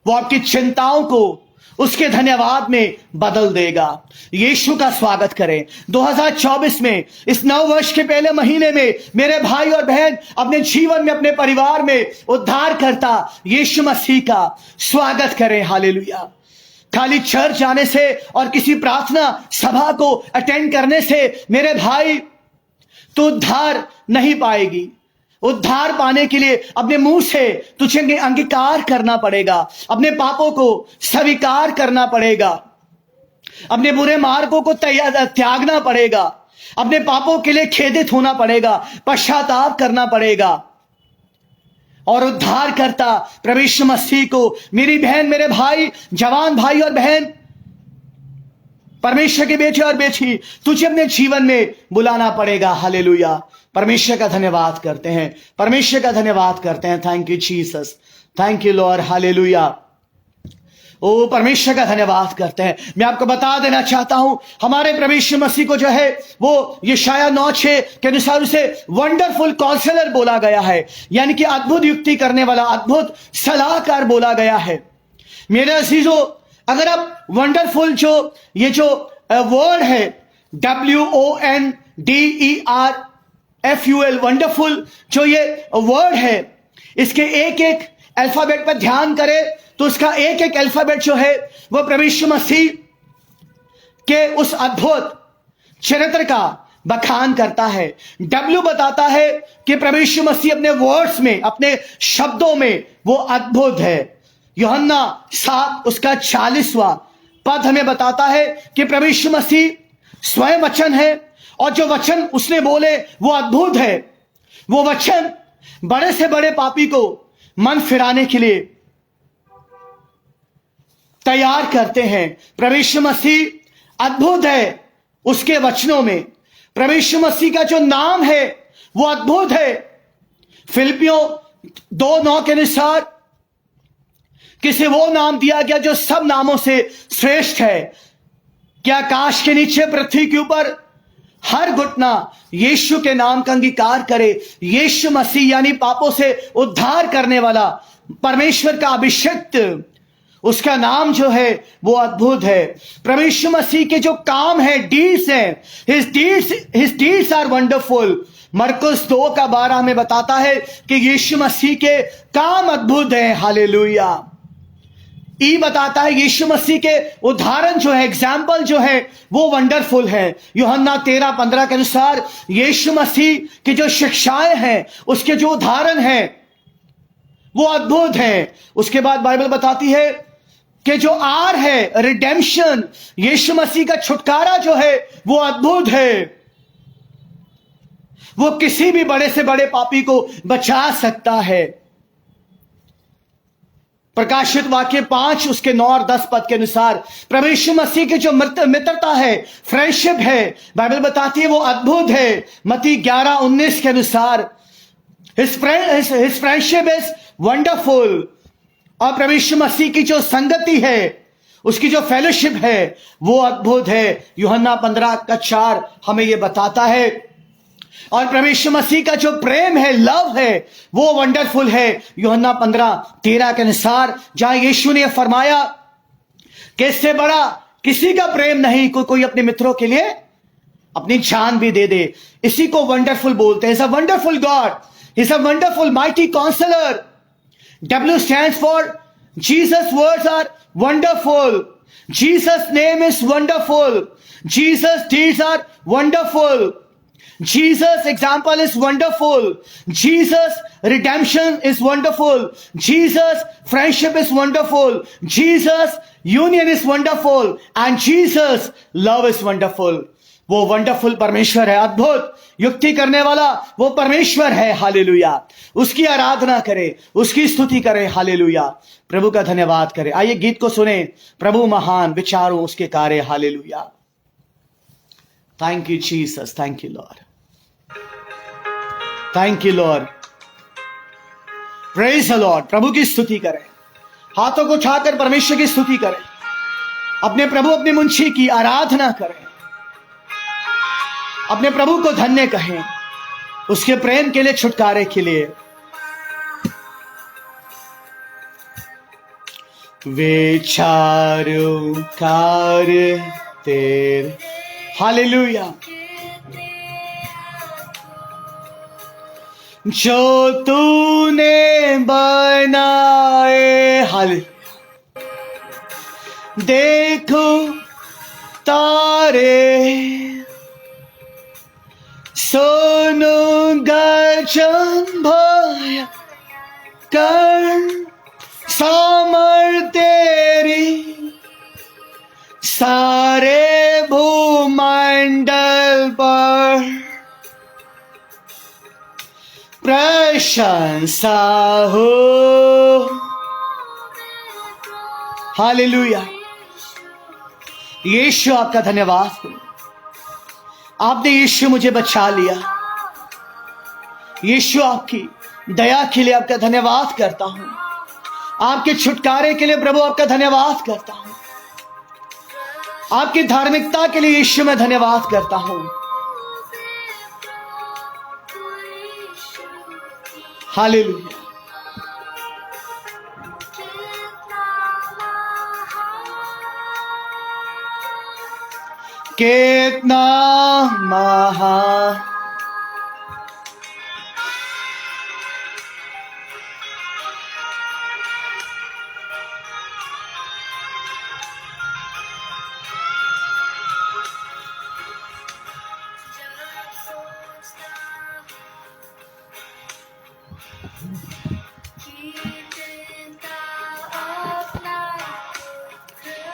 वो आपकी चिंताओं को उसके धन्यवाद में बदल देगा। यीशु का स्वागत करें। 2024 में इस नव वर्ष के पहले महीने में मेरे भाई और बहन अपने जीवन में, अपने परिवार में उद्धार करता यीशु मसीह का स्वागत करें। हालेलुया। खाली चर्च जाने से और किसी प्रार्थना सभा को अटेंड करने से मेरे भाई तो उद्धार नहीं पाएगी। उद्धार पाने के लिए अपने मुंह से तुझे अंगीकार करना पड़ेगा, अपने पापों को स्वीकार करना पड़ेगा, अपने बुरे मार्गों को त्यागना पड़ेगा, अपने पापों के लिए खेदित होना पड़ेगा, पश्चाताप करना पड़ेगा। और उद्धार करता प्रभु यीशु मसीह को मेरी बहन, मेरे भाई, जवान भाई और बहन, परमेश्वर के बेटे और बेटी, तुझे अपने जीवन में बुलाना पड़ेगा। हालेलुया। परमेश्वर का धन्यवाद करते हैं, परमेश्वर का धन्यवाद करते हैं। Thank you Jesus, thank you Lord. Hallelujah. ओ परमेश्वर का धन्यवाद करते हैं। मैं आपको बता देना चाहता हूं, हमारे प्रभु यीशु मसीह को जो है वो यशाया 9:6 के अनुसार उसे वंडरफुल काउंसलर बोला गया है, यानी कि अद्भुत युक्ति करने वाला, अद्भुत सलाहकार बोला गया है। मेरे अजीजों, अगर आप वंडरफुल ये जो वर्ड है WONDERFUL, वंडरफुल जो ये वर्ड है, इसके एक एक अल्फाबेट पर ध्यान करें तो उसका एक एक अल्फाबेट जो है वो प्रभु यीशु मसीह के उस अद्भुत चरित्र का बखान करता है। डब्ल्यू बताता है कि प्रभु यीशु मसीह अपने वर्ड्स में, अपने शब्दों में वो अद्भुत है। यूहन्ना 7 उसका 40वां पद हमें बताता है कि प्रभु यीशु मसीह स्वयं वचन है और जो वचन उसने बोले वो अद्भुत है। वो वचन बड़े से बड़े पापी को मन फिराने के लिए तैयार करते हैं। प्रभु यीशु मसीह अद्भुत है उसके वचनों में। प्रभु यीशु मसीह का जो नाम है वो अद्भुत है। फिलिपियों 2:9 के अनुसार किसे वो नाम दिया गया जो सब नामों से श्रेष्ठ है, क्या आकाश के नीचे पृथ्वी के ऊपर हर घुटना यीशु के नाम का अंगीकार करे। यीशु मसीह यानी पापों से उद्धार करने वाला परमेश्वर का अभिषिक्त, उसका नाम जो है वो अद्भुत है। प्रभु यीशु मसीह के जो काम है, डीड्स हैं, हिज डीड्स आर वंडरफुल। मरकुस 2:12 में बताता है कि यीशु मसीह के काम अद्भुत है। हालेलुया। ई बताता है यीशु मसीह के उदाहरण जो है, एग्जाम्पल जो है वो वंडरफुल है। यूहन्ना 13:15 के अनुसार यीशु मसीह की जो शिक्षाएं हैं, उसके जो उदाहरण हैं वो अद्भुत है। उसके बाद बाइबल बताती है कि जो आर है, रिडेम्पशन, यीशु मसीह का छुटकारा जो है वो अद्भुत है। वो किसी भी बड़े से बड़े पापी को बचा सकता है। प्रकाशित वाक्य 5 उसके 9 और 10 पद के अनुसार प्रभु यीशु मसीह की जो मित्रता है, फ्रेंडशिप है, बाइबल बताती है वो अद्भुत है। मत्ती 11:19 के अनुसार हिज फ्रेंडशिप इज वंडरफुल। और प्रभु यीशु मसीह की जो संगति है, उसकी जो फेलोशिप है वो अद्भुत है। यूहन्ना 15:4 हमें ये बताता है। और प्रभु यीशु मसीह का जो प्रेम है, लव है, वो वंडरफुल है। यूहन्ना 15:13 के अनुसार जहां यीशु ने फरमाया कि इससे बड़ा किसी का प्रेम नहीं कोई अपने मित्रों के लिए अपनी जान भी दे दे। इसी को वंडरफुल बोलते हैं। Is a wonderful God, is a wonderful mighty counsellor. W stands for Jesus' words are wonderful. Jesus' name is wonderful. Jesus' deeds are wonderful. Jesus' example is wonderful. Jesus' redemption is wonderful. Jesus' friendship is wonderful. Jesus' union is wonderful. And Jesus' love is wonderful. वो wonderful परमेश्वर है, अद्भुत युक्ति करने वाला वो परमेश्वर है। हालेलुया। उसकी आराधना करें, उसकी स्तुति करें। हालेलुया। प्रभु का धन्यवाद करें। आइए गीत को सुने। प्रभु महान, विचारों उसके कार्य। Hallelujah. Thank you Jesus, thank you Lord, thank you Lord. Praise the Lord. प्रभु की स्तुति करें, हाथों को उठाकर परमेश्वर की स्तुति करें, अपने प्रभु अपने मुंशी की आराधना करें, अपने प्रभु को धन्य कहें, उसके प्रेम के लिए, छुटकारे के लिए। विचारों कार्य तेरे। हालेलुया। जो तूने बनाए, हालेलुया। देखो तारे, सोनू गर्जन भय कर, सामर तेरी सारे भूमंडल पर प्रशंसा हो। हालेलुया। यीशु आपका धन्यवाद हो। आपने यीशु मुझे बचा लिया। यीशु आपकी दया के लिए आपका धन्यवाद करता हूं। आपके छुटकारे के लिए प्रभु आपका धन्यवाद करता हूं। आपकी धार्मिकता के लिए यीशु मैं धन्यवाद करता हूं। हालेलुया। कितना महान,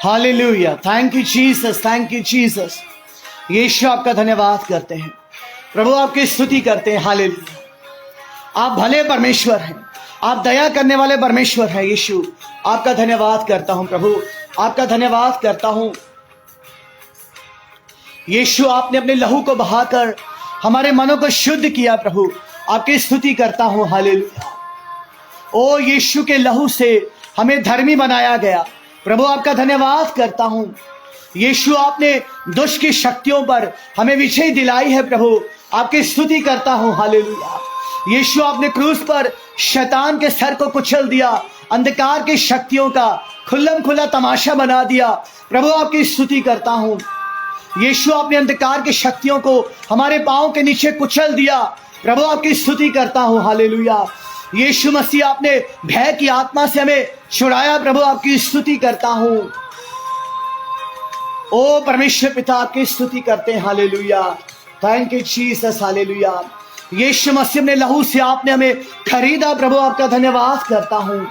hallelujah, thank you Jesus, thank you Jesus. यीशु आपका धन्यवाद करते हैं प्रभु, आपकी स्तुति करते हैं। हालेलुया, आप भले परमेश्वर हैं, आप दया करने वाले परमेश्वर हैं। यीशु आपका धन्यवाद करता हूं प्रभु, आपका धन्यवाद करता हूं। यीशु आपने अपने लहू को बहाकर हमारे मनों को शुद्ध किया प्रभु, आपकी स्तुति करता हूं। हालेलुया, ओ यीशु के लहू से हमें धर्मी बनाया गया प्रभु, आपका धन्यवाद करता हूं। यीशु आपने दुष्ट की शक्तियों पर हमें विजय दिलाई है प्रभु, आपकी स्तुति करता हूं। हालेलुया, यीशु आपने क्रूस पर शैतान के सर को कुचल दिया, अंधकार की शक्तियों का खुल्लम खुला तमाशा बना दिया प्रभु, आपकी स्तुति करता हूं। यीशु आपने अंधकार की शक्तियों को हमारे पांव के नीचे कुचल दिया प्रभु, आपकी स्तुति करता हूं। हालेलुया, यीशु मसीह आपने भय की आत्मा से हमें छुड़ाया प्रभु, आपकी स्तुति करता हूं। ओ परमेश्वर पिता, आपकी स्तुति करते हैं। Hallelujah, thank you Jesus. Hallelujah, यीशु मसीह ने लहू से आपने हमें खरीदा प्रभु, आपका धन्यवाद करता हूं।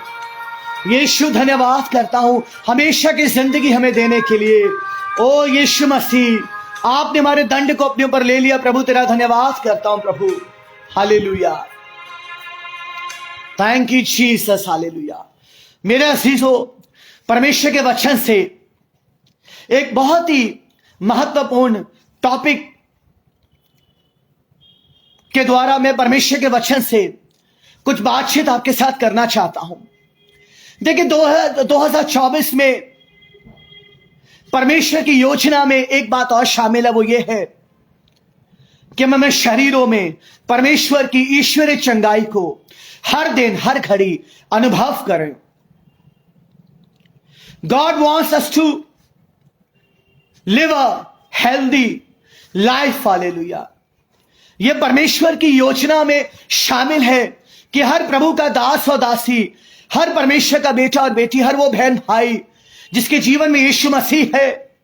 यीशु धन्यवाद करता हूं हमेशा की जिंदगी हमें देने के लिए। ओ यीशु मसीह, आपने हमारे दंड को अपने ऊपर ले लिया प्रभु, तेरा धन्यवाद करता हूं प्रभु। Hallelujah, thank you Jesus. Hallelujah, मेरे अजीजों, परमेश्वर के वचन से एक बहुत ही महत्वपूर्ण टॉपिक के द्वारा मैं परमेश्वर के वचन से कुछ बातचीत आपके साथ करना चाहता हूं। देखिए, 2024 में परमेश्वर की योजना में एक बात और शामिल है, वो ये है कि हम शरीरों में परमेश्वर की ईश्वरीय चंगाई को हर दिन हर घड़ी अनुभव करें। God wants us to live a healthy life. Hallelujah, यह परमेश्वर की योजना में शामिल है कि हर प्रभु का दास और दासी, हर परमेश्वर का बेटा और बेटी, हर वो बहन भाई जिसके जीवन में यीशु मसीह है,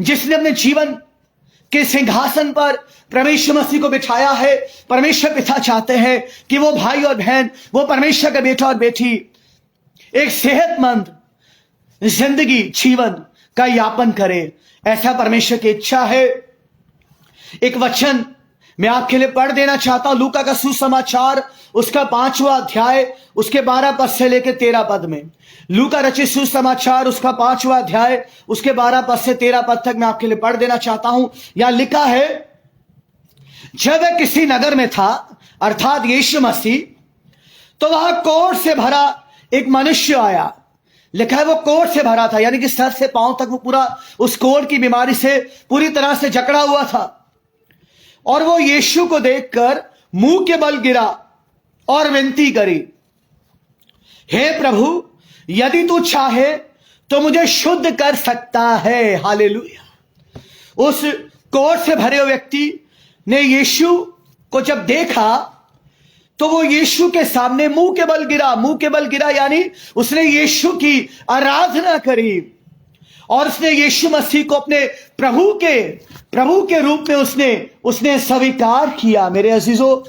जिसने अपने जीवन के सिंहासन पर परमेश्वर मसीह को बिठाया है, परमेश्वर पिता चाहते हैं कि वो भाई और बहन, वो परमेश्वर का बेटा और बेटी एक सेहतमंद जिंदगी जीवन का यापन करे। ऐसा परमेश्वर की इच्छा है। एक वचन मैं आपके लिए पढ़ देना चाहता हूं, लूका का सुसमाचार उसका 5वां अध्याय उसके 12 पद से लेकर 13 पद में। लूका रचित सुसमाचार उसका 5वां अध्याय उसके 12 पद से 13 पद तक मैं आपके लिए पढ़ देना चाहता हूं। यहां लिखा है, जब वह किसी नगर में था, अर्थात यीशु मसीह, तो वहां कोढ़ से भरा एक मनुष्य आया। लिखा है वो कोढ़ से भरा था, यानी कि सर से पांव तक वो पूरा उस कोढ़ की बीमारी से पूरी तरह से जकड़ा हुआ था। और वो यीशु को देखकर मुंह के बल गिरा और विनती करी, हे प्रभु, यदि तू चाहे तो मुझे शुद्ध कर सकता है। हालेलुया, उस कोढ़ से भरे हुए व्यक्ति ने यीशु को जब देखा तो वो यीशु के सामने मुंह के बल गिरा। मुंह के बल गिरा यानी उसने यीशु की आराधना करी और उसने यीशु मसीह को अपने प्रभु के रूप में उसने स्वीकार किया। मेरे अजीजों,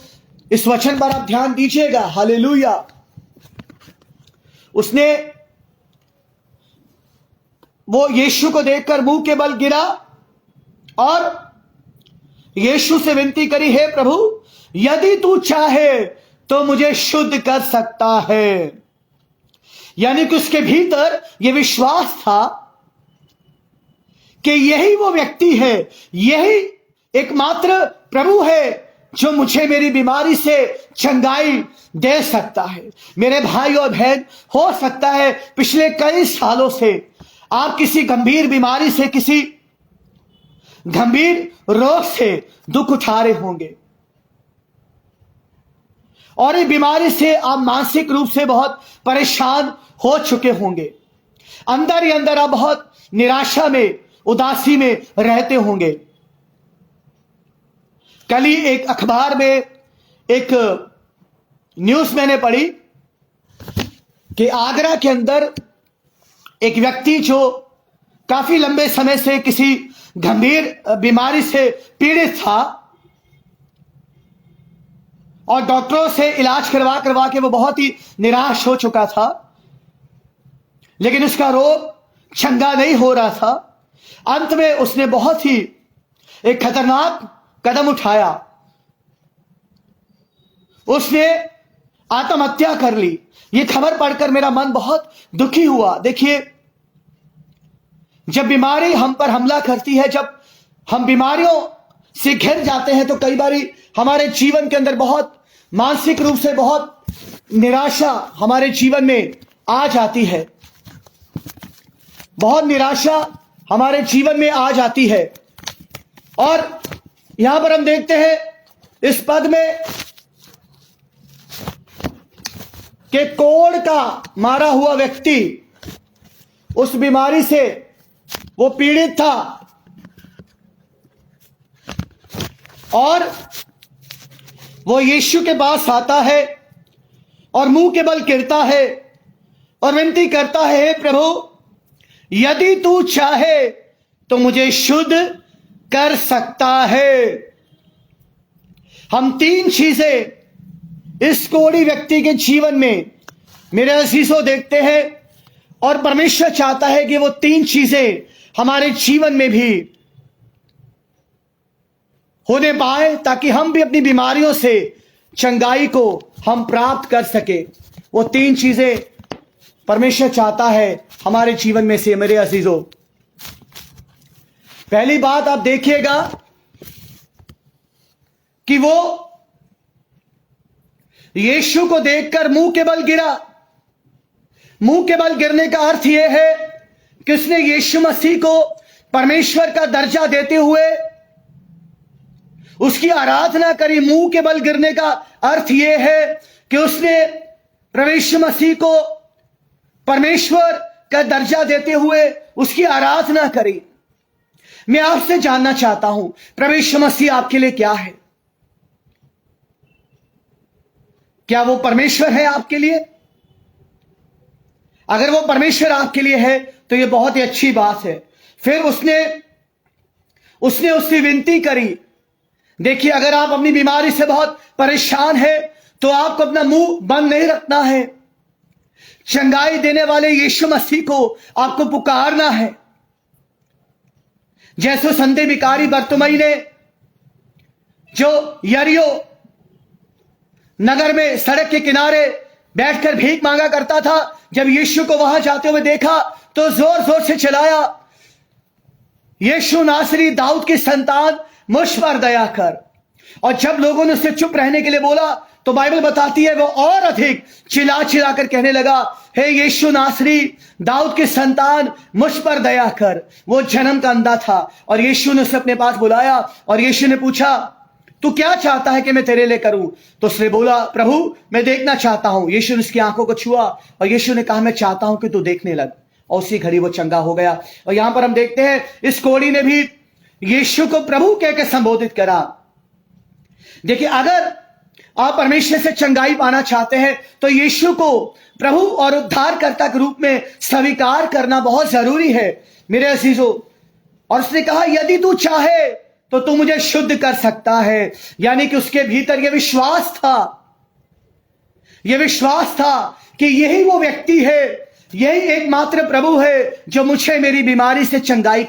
इस वचन पर आप ध्यान दीजिएगा। हालेलुया, उसने वो यीशु को देखकर मुंह के बल गिरा और यीशु से विनती करी, हे प्रभु, यदि तू चाहे तो मुझे शुद्ध कर सकता है। यानी कि उसके भीतर यह विश्वास था कि यही वो व्यक्ति है, यही एकमात्र प्रभु है जो मुझे मेरी बीमारी से चंगाई दे सकता है। मेरे भाई और बहन, हो सकता है पिछले कई सालों से आप किसी गंभीर बीमारी से, किसी गंभीर रोग से दुख उठा रहे होंगे और इस बीमारी से आप मानसिक रूप से बहुत परेशान हो चुके होंगे। अंदर ही अंदर आप बहुत निराशा में, उदासी में रहते होंगे। कल ही एक अखबार में एक न्यूज मैंने पढ़ी कि आगरा के अंदर एक व्यक्ति जो काफी लंबे समय से किसी गंभीर बीमारी से पीड़ित था, और डॉक्टरों से इलाज करवा करवा के वो बहुत ही निराश हो चुका था, लेकिन उसका रोग चंगा नहीं हो रहा था। अंत में उसने बहुत ही एक खतरनाक कदम उठाया, उसने आत्महत्या कर ली। ये खबर पढ़कर मेरा मन बहुत दुखी हुआ। देखिए, जब बीमारी हम पर हमला करती है, जब हम बीमारियों से घिर जाते हैं, तो कई बार हमारे जीवन के अंदर बहुत मानसिक रूप से बहुत निराशा हमारे जीवन में आ जाती है, बहुत निराशा हमारे जीवन में आ जाती है। और यहां पर हम देखते हैं इस पद में कि कोढ़ का मारा हुआ व्यक्ति उस बीमारी से वो पीड़ित था और वो यीशु के पास आता है और मुंह के बल गिरता है और विनती करता है, हे प्रभु, यदि तू चाहे तो मुझे शुद्ध कर सकता है। हम तीन चीजें इस कोढ़ी व्यक्ति के जीवन में मेरे अजीजों देखते हैं, और परमेश्वर चाहता है कि वो तीन चीजें हमारे जीवन में भी होने पाए, ताकि हम भी अपनी बीमारियों से चंगाई को हम प्राप्त कर सके। वो तीन चीजें परमेश्वर चाहता है हमारे जीवन में से मेरे अजीजों। पहली बात आप देखिएगा कि वो यीशु को देखकर मुंह के बल गिरा। मुंह के बल गिरने का अर्थ यह है कि उसने यीशु मसीह को परमेश्वर का दर्जा देते हुए उसकी आराधना करी। मुंह के बल गिरने का अर्थ यह है कि उसने प्रभु मसीह को परमेश्वर का दर्जा देते हुए उसकी आराधना करी। मैं आपसे जानना चाहता हूं, प्रभु मसीह आपके लिए क्या है? क्या वो परमेश्वर है आपके लिए? अगर वो परमेश्वर आपके लिए है तो ये बहुत ही अच्छी बात है। फिर उसने उससे विनती करी। देखिए, अगर आप अपनी बीमारी से बहुत परेशान हैं तो आपको अपना मुंह बंद नहीं रखना है। चंगाई देने वाले यीशु मसीह को आपको पुकारना है। जैसे संधे भिखारी बरतुमई ने, जो यरीहो नगर में सड़क के किनारे बैठकर भीख मांगा करता था, जब यीशु को वहां जाते हुए देखा तो जोर जोर से चिल्लाया, यीशु नासरी, दाऊद की संतान, मुझ पर दया कर। और जब लोगों ने उससे चुप रहने के लिए बोला तो बाइबल बताती है वो और अधिक चिल्ला चिल्ला कर कहने लगा, हे यीशु नासरी, दाऊद की संतान, मुझ पर दया कर। वो जन्म का अंधा था और यीशु ने उसे अपने पास बुलाया और यीशु ने पूछा, तू क्या चाहता है कि मैं तेरे लिए करूं? तो उसने बोला, प्रभु, मैं देखना चाहता हूं। यीशु ने उसकी आंखों को छुआ और यीशु ने कहा, मैं चाहता हूं कि तू देखने लग। और उसी घड़ी वो चंगा हो गया। और यहां पर हम देखते हैं इस कोढ़ी ने भी यीशु को प्रभु कहकर संबोधित करा। देखिए, अगर आप परमेश्वर से चंगाई पाना चाहते हैं तो यीशु को प्रभु और उद्धारकर्ता के रूप में स्वीकार करना बहुत जरूरी है मेरे अजीजों। और उसने कहा, यदि तू चाहे तो तू मुझे शुद्ध कर सकता है। यानी कि उसके भीतर यह विश्वास था कि यही वो व्यक्ति है, यही एकमात्र प्रभु है जो मुझे मेरी बीमारी से चंगाई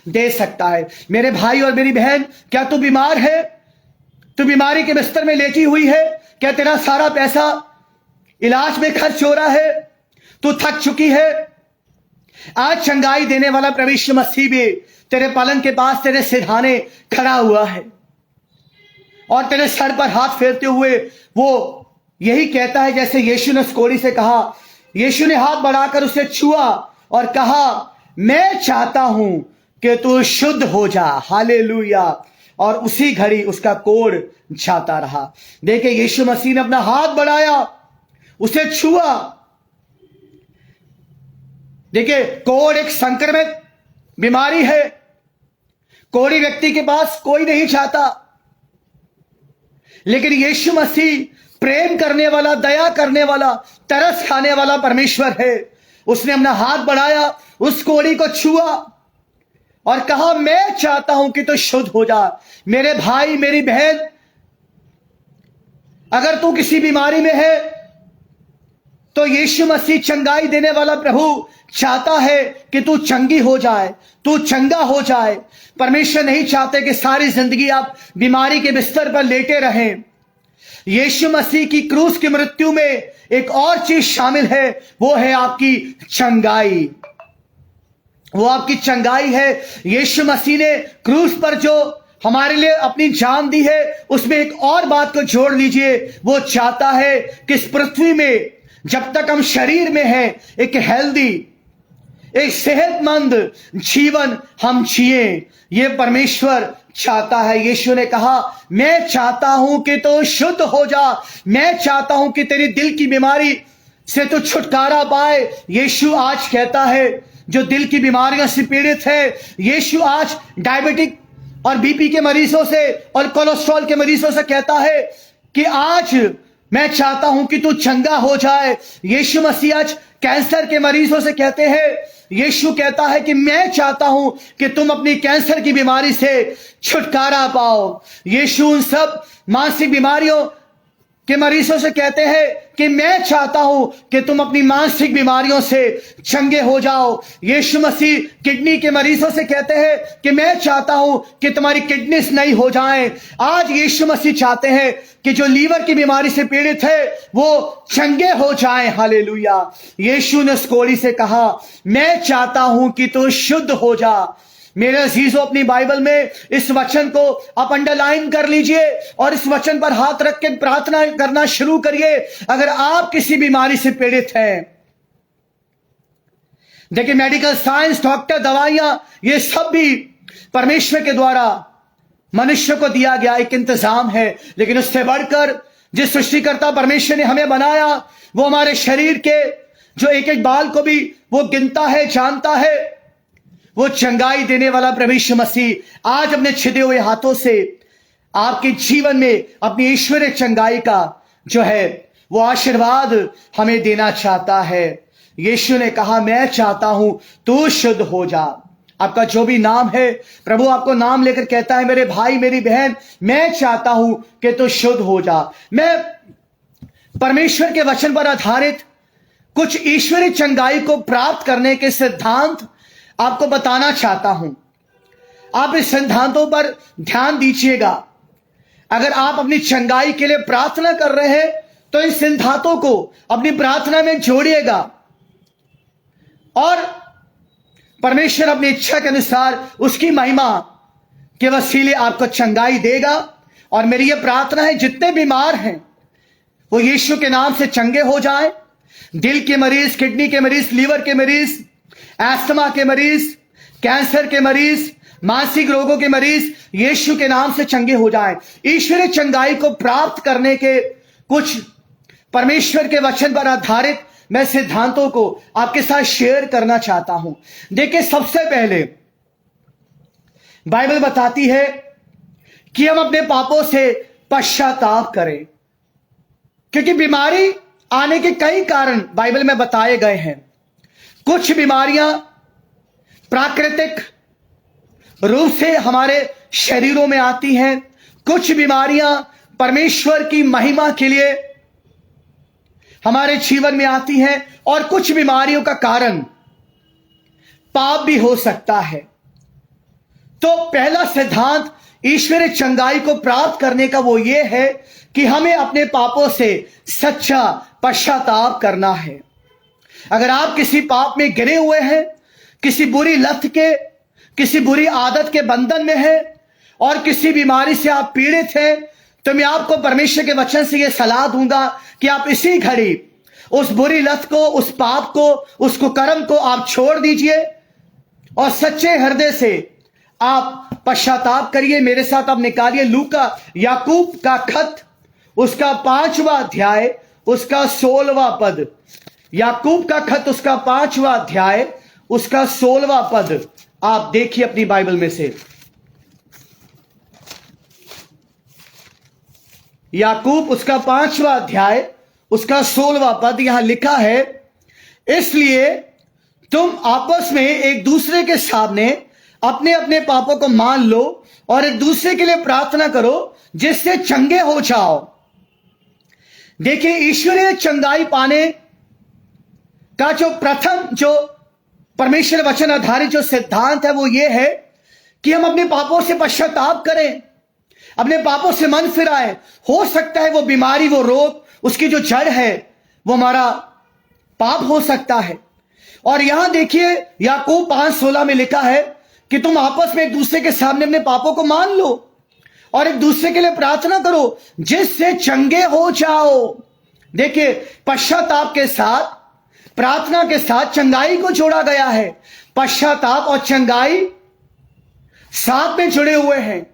दे सकता है। मेरे भाई और मेरी बहन, क्या तू बीमार है? तू बीमारी के बिस्तर में लेटी हुई है? क्या तेरा सारा पैसा इलाज में खर्च हो रहा है? तू थक चुकी है? आज चंगाई देने वाला प्रभु मसीह भी तेरे पलंग के पास तेरे सिरहाने खड़ा हुआ है और तेरे सर पर हाथ फेरते हुए वो यही कहता है जैसे यीशु ने उस कोढ़ी से कहा। यीशु ने हाथ बढ़ाकर उसे छुआ और कहा, मैं चाहता हूं कि तू शुद्ध हो जा। हालेलुया। और उसी घड़ी उसका कोढ़ जाता रहा। देखिए, यीशु मसीह ने अपना हाथ बढ़ाया, उसे छुआ। देखिए, कोढ़ एक संक्रमित बीमारी है। कोढ़ी व्यक्ति के पास कोई नहीं चाहता, लेकिन यीशु मसीह प्रेम करने वाला, दया करने वाला, तरस खाने वाला परमेश्वर है। उसने अपना हाथ बढ़ाया, उस कोढ़ी को छुआ और कहा, मैं चाहता हूं कि तू शुद्ध हो जा। मेरे भाई, मेरी बहन, अगर तू किसी बीमारी में है तो यीशु मसीह चंगाई देने वाला प्रभु चाहता है कि तू चंगी हो जाए, तू चंगा हो जाए। परमेश्वर नहीं चाहते कि सारी जिंदगी आप बीमारी के बिस्तर पर लेटे रहें। यीशु मसीह की क्रूस की मृत्यु में एक और चीज शामिल है, वो है आपकी चंगाई। वो आपकी चंगाई है। यीशु मसीह ने क्रूस पर जो हमारे लिए अपनी जान दी है, उसमें एक और बात को जोड़ लीजिए। वो चाहता है कि इस पृथ्वी में जब तक हम शरीर में हैं, एक हेल्दी, एक सेहतमंद जीवन हम जिए। ये परमेश्वर चाहता है। यीशु ने कहा, मैं चाहता हूं कि तू शुद्ध हो जा, मैं चाहता हूं कि तेरी दिल की बीमारी से तू छुटकारा पाए। यीशु आज कहता है, जो दिल की बीमारियों से पीड़ित है, यीशु आज डायबिटिक और बीपी के मरीजों से और कोलेस्ट्रॉल के मरीजों से कहता है कि आज मैं चाहता हूं कि तू चंगा हो जाए। यीशु मसीह आज कैंसर के मरीजों से कहते हैं, यीशु कहता है कि मैं चाहता हूं कि तुम अपनी कैंसर की बीमारी से छुटकारा पाओ। यीशु उन सब मानसिक बीमारियों के मरीजों से कहते हैं कि मैं चाहता हूं कि तुम अपनी मानसिक बीमारियों से चंगे हो जाओ। यीशु मसीह किडनी के मरीजों से कहते हैं कि मैं चाहता हूं कि तुम्हारी किडनीज नई हो जाएं। आज यीशु मसीह चाहते हैं कि जो लीवर की बीमारी से पीड़ित है वो चंगे हो जाएं। हालेलुया। यीशु ने उस कोढ़ी से कहा, मैं चाहता हूं कि तू शुद्ध हो जा। मेरे अजीजों, अपनी बाइबल में इस वचन को आप अंडरलाइन कर लीजिए और इस वचन पर हाथ रख के प्रार्थना करना शुरू करिए। अगर आप किसी बीमारी से पीड़ित हैं, देखिए मेडिकल साइंस, डॉक्टर, दवाइयां, ये सब भी परमेश्वर के द्वारा मनुष्य को दिया गया एक इंतजाम है। लेकिन उससे बढ़कर जिस सृष्टिकर्ता परमेश्वर ने हमें बनाया, वो हमारे शरीर के जो एक एक बाल को भी वो गिनता है, जानता है। वो चंगाई देने वाला परमेश्वर मसीह आज अपने छिदे हुए हाथों से आपके जीवन में अपनी ईश्वरीय चंगाई का जो है वो आशीर्वाद हमें देना चाहता है। यीशु ने कहा, मैं चाहता हूं तू शुद्ध हो जा। आपका जो भी नाम है, प्रभु आपको नाम लेकर कहता है, मेरे भाई, मेरी बहन, मैं चाहता हूं कि तू शुद्ध हो जा। मैं परमेश्वर के वचन पर आधारित कुछ ईश्वरीय चंगाई को प्राप्त करने के सिद्धांत आपको बताना चाहता हूं। आप इस सिद्धांतों पर ध्यान दीजिएगा। अगर आप अपनी चंगाई के लिए प्रार्थना कर रहे हैं तो इन सिद्धांतों को अपनी प्रार्थना में जोड़िएगा और परमेश्वर अपनी इच्छा के अनुसार उसकी महिमा के वसीले आपको चंगाई देगा। और मेरी यह प्रार्थना है, जितने बीमार हैं वो यीशु के नाम से चंगे हो जाएं। दिल के मरीज, किडनी के मरीज, लीवर के मरीज, एस्थमा के मरीज, कैंसर के मरीज, मानसिक रोगों के मरीज यीशु के नाम से चंगे हो जाएं। ईश्वरीय चंगाई को प्राप्त करने के कुछ परमेश्वर के वचन पर आधारित मैं सिद्धांतों को आपके साथ शेयर करना चाहता हूं। देखिए, सबसे पहले बाइबल बताती है कि हम अपने पापों से पश्चाताप करें, क्योंकि बीमारी आने के कई कारण बाइबल में बताए गए हैं। कुछ बीमारियां प्राकृतिक रूप से हमारे शरीरों में आती हैं, कुछ बीमारियां परमेश्वर की महिमा के लिए हमारे जीवन में आती हैं, और कुछ बीमारियों का कारण पाप भी हो सकता है। तो पहला सिद्धांत ईश्वरीय चंगाई को प्राप्त करने का वो ये है कि हमें अपने पापों से सच्चा पश्चाताप करना है। अगर आप किसी पाप में गिरे हुए हैं, किसी बुरी लत के, किसी बुरी आदत के बंधन में हैं और किसी बीमारी से आप पीड़ित हैं, तो मैं आपको परमेश्वर के वचन से यह सलाह दूंगा कि आप इसी घड़ी उस बुरी लत को, उस पाप को, उस कुकर्म को आप छोड़ दीजिए और सच्चे हृदय से आप पश्चाताप करिए। मेरे साथ आप निकालिए लूका याकूब का खत, उसका 5वां अध्याय, उसका 16वां पद। याकूब का खत, उसका 5वां अध्याय, उसका 16वां पद आप देखिए अपनी बाइबल में से। याकूब उसका 5वां अध्याय, उसका 16वां पद यहां लिखा है, इसलिए तुम आपस में एक दूसरे के सामने अपने अपने पापों को मान लो और एक दूसरे के लिए प्रार्थना करो जिससे चंगे हो जाओ। देखिए, ईश्वरीय चंगाई पाने का जो प्रथम जो परमेश्वर वचन आधारित जो सिद्धांत है वो ये है कि हम अपने पापों से पश्चाताप करें, अपने पापों से मन फिराए। हो सकता है वो बीमारी, वो रोग, उसकी जो जड़ है वो हमारा पाप हो सकता है। और यहां देखिए याकूब 5:16 में लिखा है कि तुम आपस में एक दूसरे के सामने अपने पापों को मान लो और एक दूसरे के लिए प्रार्थना करो जिससे चंगे हो जाओ। देखिए, पश्चाताप के साथ, प्रार्थना के साथ चंगाई को जोड़ा गया है। पश्चाताप और चंगाई साथ में जुड़े हुए हैं।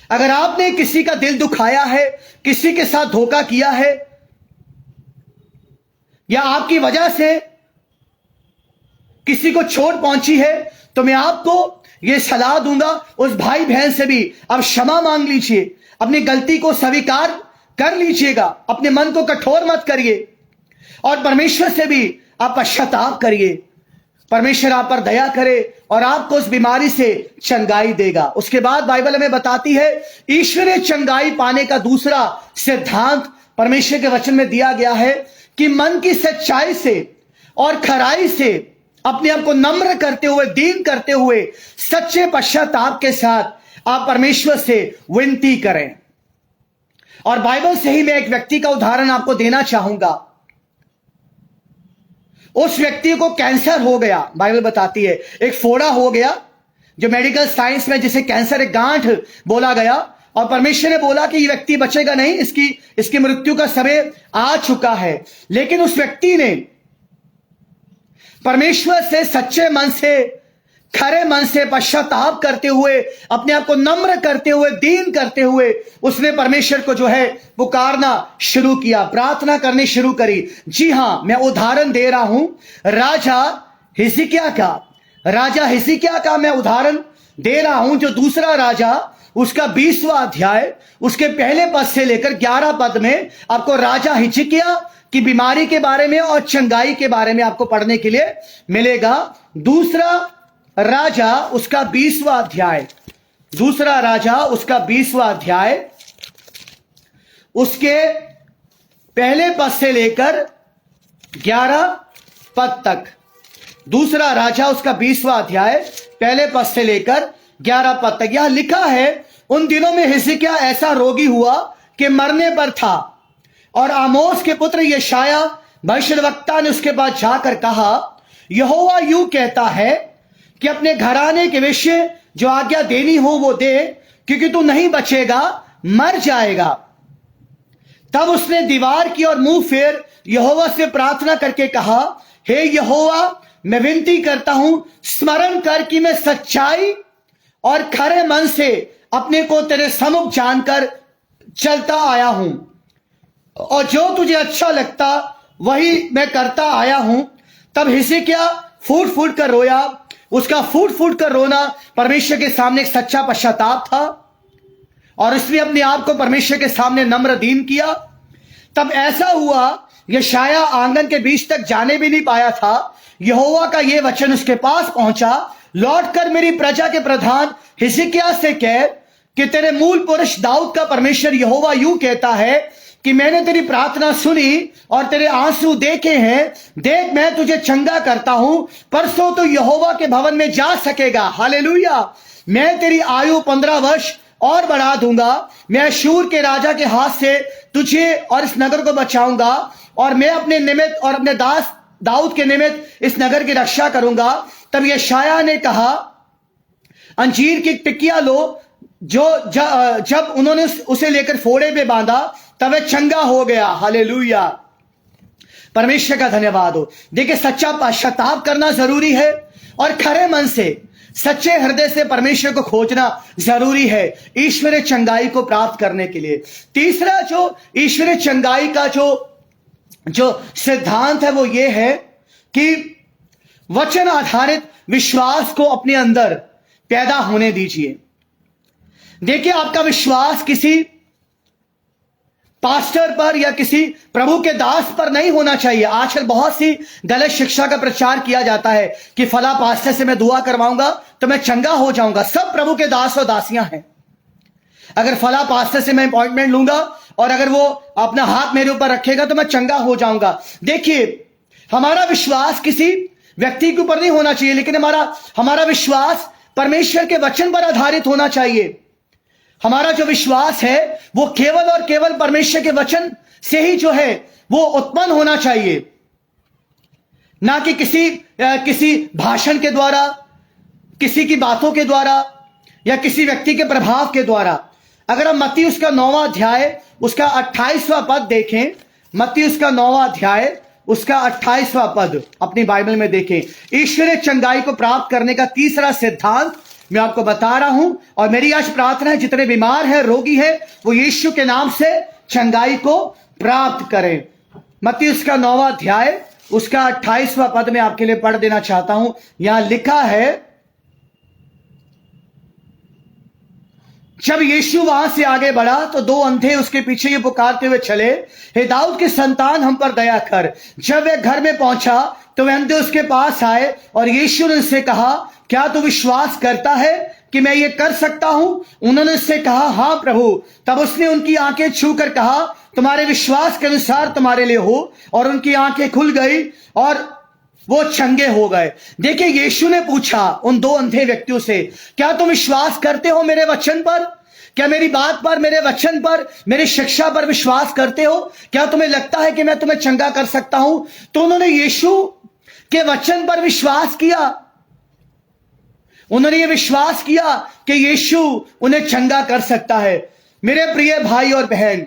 अगर आपने किसी का दिल दुखाया है, किसी के साथ धोखा किया है, या आपकी वजह से किसी को चोट पहुंची है, तो मैं आपको यह सलाह दूंगा, उस भाई बहन से भी अब क्षमा मांग लीजिए, अपनी गलती को स्वीकार कर लीजिएगा, अपने मन को कठोर मत करिए और परमेश्वर से भी आप पश्चाताप करिए। परमेश्वर आप पर दया करे और आपको उस बीमारी से चंगाई देगा। उसके बाद बाइबल हमें बताती है ईश्वरीय चंगाई पाने का दूसरा सिद्धांत परमेश्वर के वचन में दिया गया है कि मन की सच्चाई से और खराई से अपने आप को नम्र करते हुए, दीन करते हुए, सच्चे पश्चाताप के साथ आप परमेश्वर से विनती करें। और बाइबल से ही मैं एक व्यक्ति का उदाहरण आपको देना चाहूंगा। उस व्यक्ति को कैंसर हो गया, बाइबल बताती है, एक फोड़ा हो गया, जो मेडिकल साइंस में जिसे कैंसर, एक गांठ बोला गया। और परमेश्वर ने बोला कि ये व्यक्ति बचेगा नहीं, इसकी मृत्यु का समय आ चुका है। लेकिन उस व्यक्ति ने परमेश्वर से सच्चे मन से, खरे मन से पश्चाताप करते हुए, अपने आप को नम्र करते हुए, दीन करते हुए, उसने परमेश्वर को जो है पुकारना शुरू किया, प्रार्थना करनी शुरू करी। जी हां, मैं उदाहरण दे रहा हूं राजा हिजकिय्याह का मैं उदाहरण दे रहा हूं, जो दूसरा राजा उसका 20वां अध्याय, उसके पहले पद से लेकर 11 पद में आपको राजा हिजकिय्याह की बीमारी के बारे में और चंगाई के बारे में आपको पढ़ने के लिए मिलेगा। दूसरा राजा उसका 20वां अध्याय, दूसरा राजा उसका 20वां अध्याय, उसके पहले पद से लेकर 11 पद तक। दूसरा राजा उसका 20वां अध्याय, पहले पद से लेकर 11 पद तक। यह लिखा है, उन दिनों में हिजकिय्याह ऐसा रोगी हुआ कि मरने पर था, और आमोस के पुत्र यशायाह भविष्यद्वक्ता ने उसके पास जाकर कहा, यहोवा यूं कहता है कि अपने घराने के विषय जो आज्ञा देनी हो वो दे, क्योंकि तू नहीं बचेगा, मर जाएगा। तब उसने दीवार की और मुंह फेर यहोवा से प्रार्थना करके कहा, हे यहोवा, मैं विनती करता हूं, स्मरण कर कि मैं सच्चाई और खरे मन से अपने को तेरे सम्मुख जानकर चलता आया हूं, और जो तुझे अच्छा लगता वही मैं करता आया हूं। तब हिजकिय्याह फूट फूट कर रोया। उसका फूट फूट कर रोना परमेश्वर के सामने एक सच्चा पश्चाताप था, और उसने अपने आप को परमेश्वर के सामने नम्र दीन किया। तब ऐसा हुआ, यशायाह आंगन के बीच तक जाने भी नहीं पाया था, यहोवा का यह वचन उसके पास पहुंचा, लौटकर मेरी प्रजा के प्रधान हिजकिय्याह से कह कि तेरे मूल पुरुष दाऊद का परमेश्वर यहोवा यूं कहता है कि मैंने तेरी प्रार्थना सुनी और तेरे आंसू देखे हैं। देख, मैं तुझे चंगा करता हूं, परसों तो यहोवा के भवन में जा सकेगा। हालेलुया। मैं तेरी आयु 15 वर्ष और बढ़ा दूंगा। मैं अश्शूर के राजा के हाथ से तुझे और इस नगर को बचाऊंगा, और मैं अपने निमित्त और अपने दास दाऊद के निमित्त इस नगर की रक्षा करूंगा। तब यशायाह ने कहा, अंजीर की टिकिया लो। जब उन्होंने उसे लेकर फोड़े पे बांधा, तब वह चंगा हो गया। हालेलुया, परमेश्वर का धन्यवाद हो। देखिए, सच्चा पश्चाताप करना जरूरी है, और खरे मन से, सच्चे हृदय से परमेश्वर को खोजना जरूरी है ईश्वरीय चंगाई को प्राप्त करने के लिए। तीसरा जो ईश्वरीय चंगाई का जो सिद्धांत है वो ये है कि वचन आधारित विश्वास को अपने अंदर पैदा होने दीजिए। देखिए, आपका विश्वास किसी पास्टर पर या किसी प्रभु के दास पर नहीं होना चाहिए। आजकल बहुत सी गलत शिक्षा का प्रचार किया जाता है कि फला पास्टर से मैं दुआ करवाऊंगा तो मैं चंगा हो जाऊंगा। सब प्रभु के दास और दासियां हैं। अगर फला पास्टर से मैं अपॉइंटमेंट लूंगा और अगर वो अपना हाथ मेरे ऊपर रखेगा तो मैं चंगा हो जाऊंगा। देखिए, हमारा विश्वास किसी व्यक्ति के ऊपर नहीं होना चाहिए, लेकिन हमारा विश्वास परमेश्वर के वचन पर आधारित होना चाहिए। हमारा जो विश्वास है वो केवल और केवल परमेश्वर के वचन से ही जो है वो उत्पन्न होना चाहिए, ना कि किसी भाषण के द्वारा, किसी की बातों के द्वारा या किसी व्यक्ति के प्रभाव के द्वारा। अगर हम मत्ती उसका 9वां अध्याय उसका 28वां पद देखें, मत्ती उसका 9वां अध्याय उसका 28वां पद अपनी बाइबल में देखें। ईश्वरीय चंगाई को प्राप्त करने का तीसरा सिद्धांत मैं आपको बता रहा हूं, और मेरी आज प्रार्थना है जितने बीमार हैं, रोगी हैं, वो यीशु के नाम से चंगाई को प्राप्त करें। मत्ती उसका 9वां अध्याय उसका 28वां पद में आपके लिए पढ़ देना चाहता हूं। यहां लिखा है, जब यीशु वहां से आगे बढ़ा तो दो अंधे उसके पीछे ये पुकारते हुए चले, हे दाऊद के संतान हम पर दया कर। जब वह घर में पहुंचा तो वे अंधे उसके पास आए और यीशु ने उससे कहा, क्या तू विश्वास करता है कि मैं ये कर सकता हूं? उन्होंने उससे कहा, हां प्रभु। तब उसने उनकी आंखें छूकर कहा, तुम्हारे विश्वास के अनुसार तुम्हारे लिए हो, और उनकी आंखें खुल गई और वो चंगे हो गए। देखिए, यीशु ने पूछा उन दो अंधे व्यक्तियों से, क्या तुम विश्वास करते हो मेरे वचन पर? क्या मेरी बात पर, मेरे वचन पर, मेरी शिक्षा पर विश्वास करते हो? क्या तुम्हें लगता है कि मैं तुम्हें चंगा कर सकता हूं? तो उन्होंने यीशु के वचन पर विश्वास किया। उन्होंने ये विश्वास किया कि यीशु उन्हें चंगा कर सकता है। मेरे प्रिय भाई और बहन,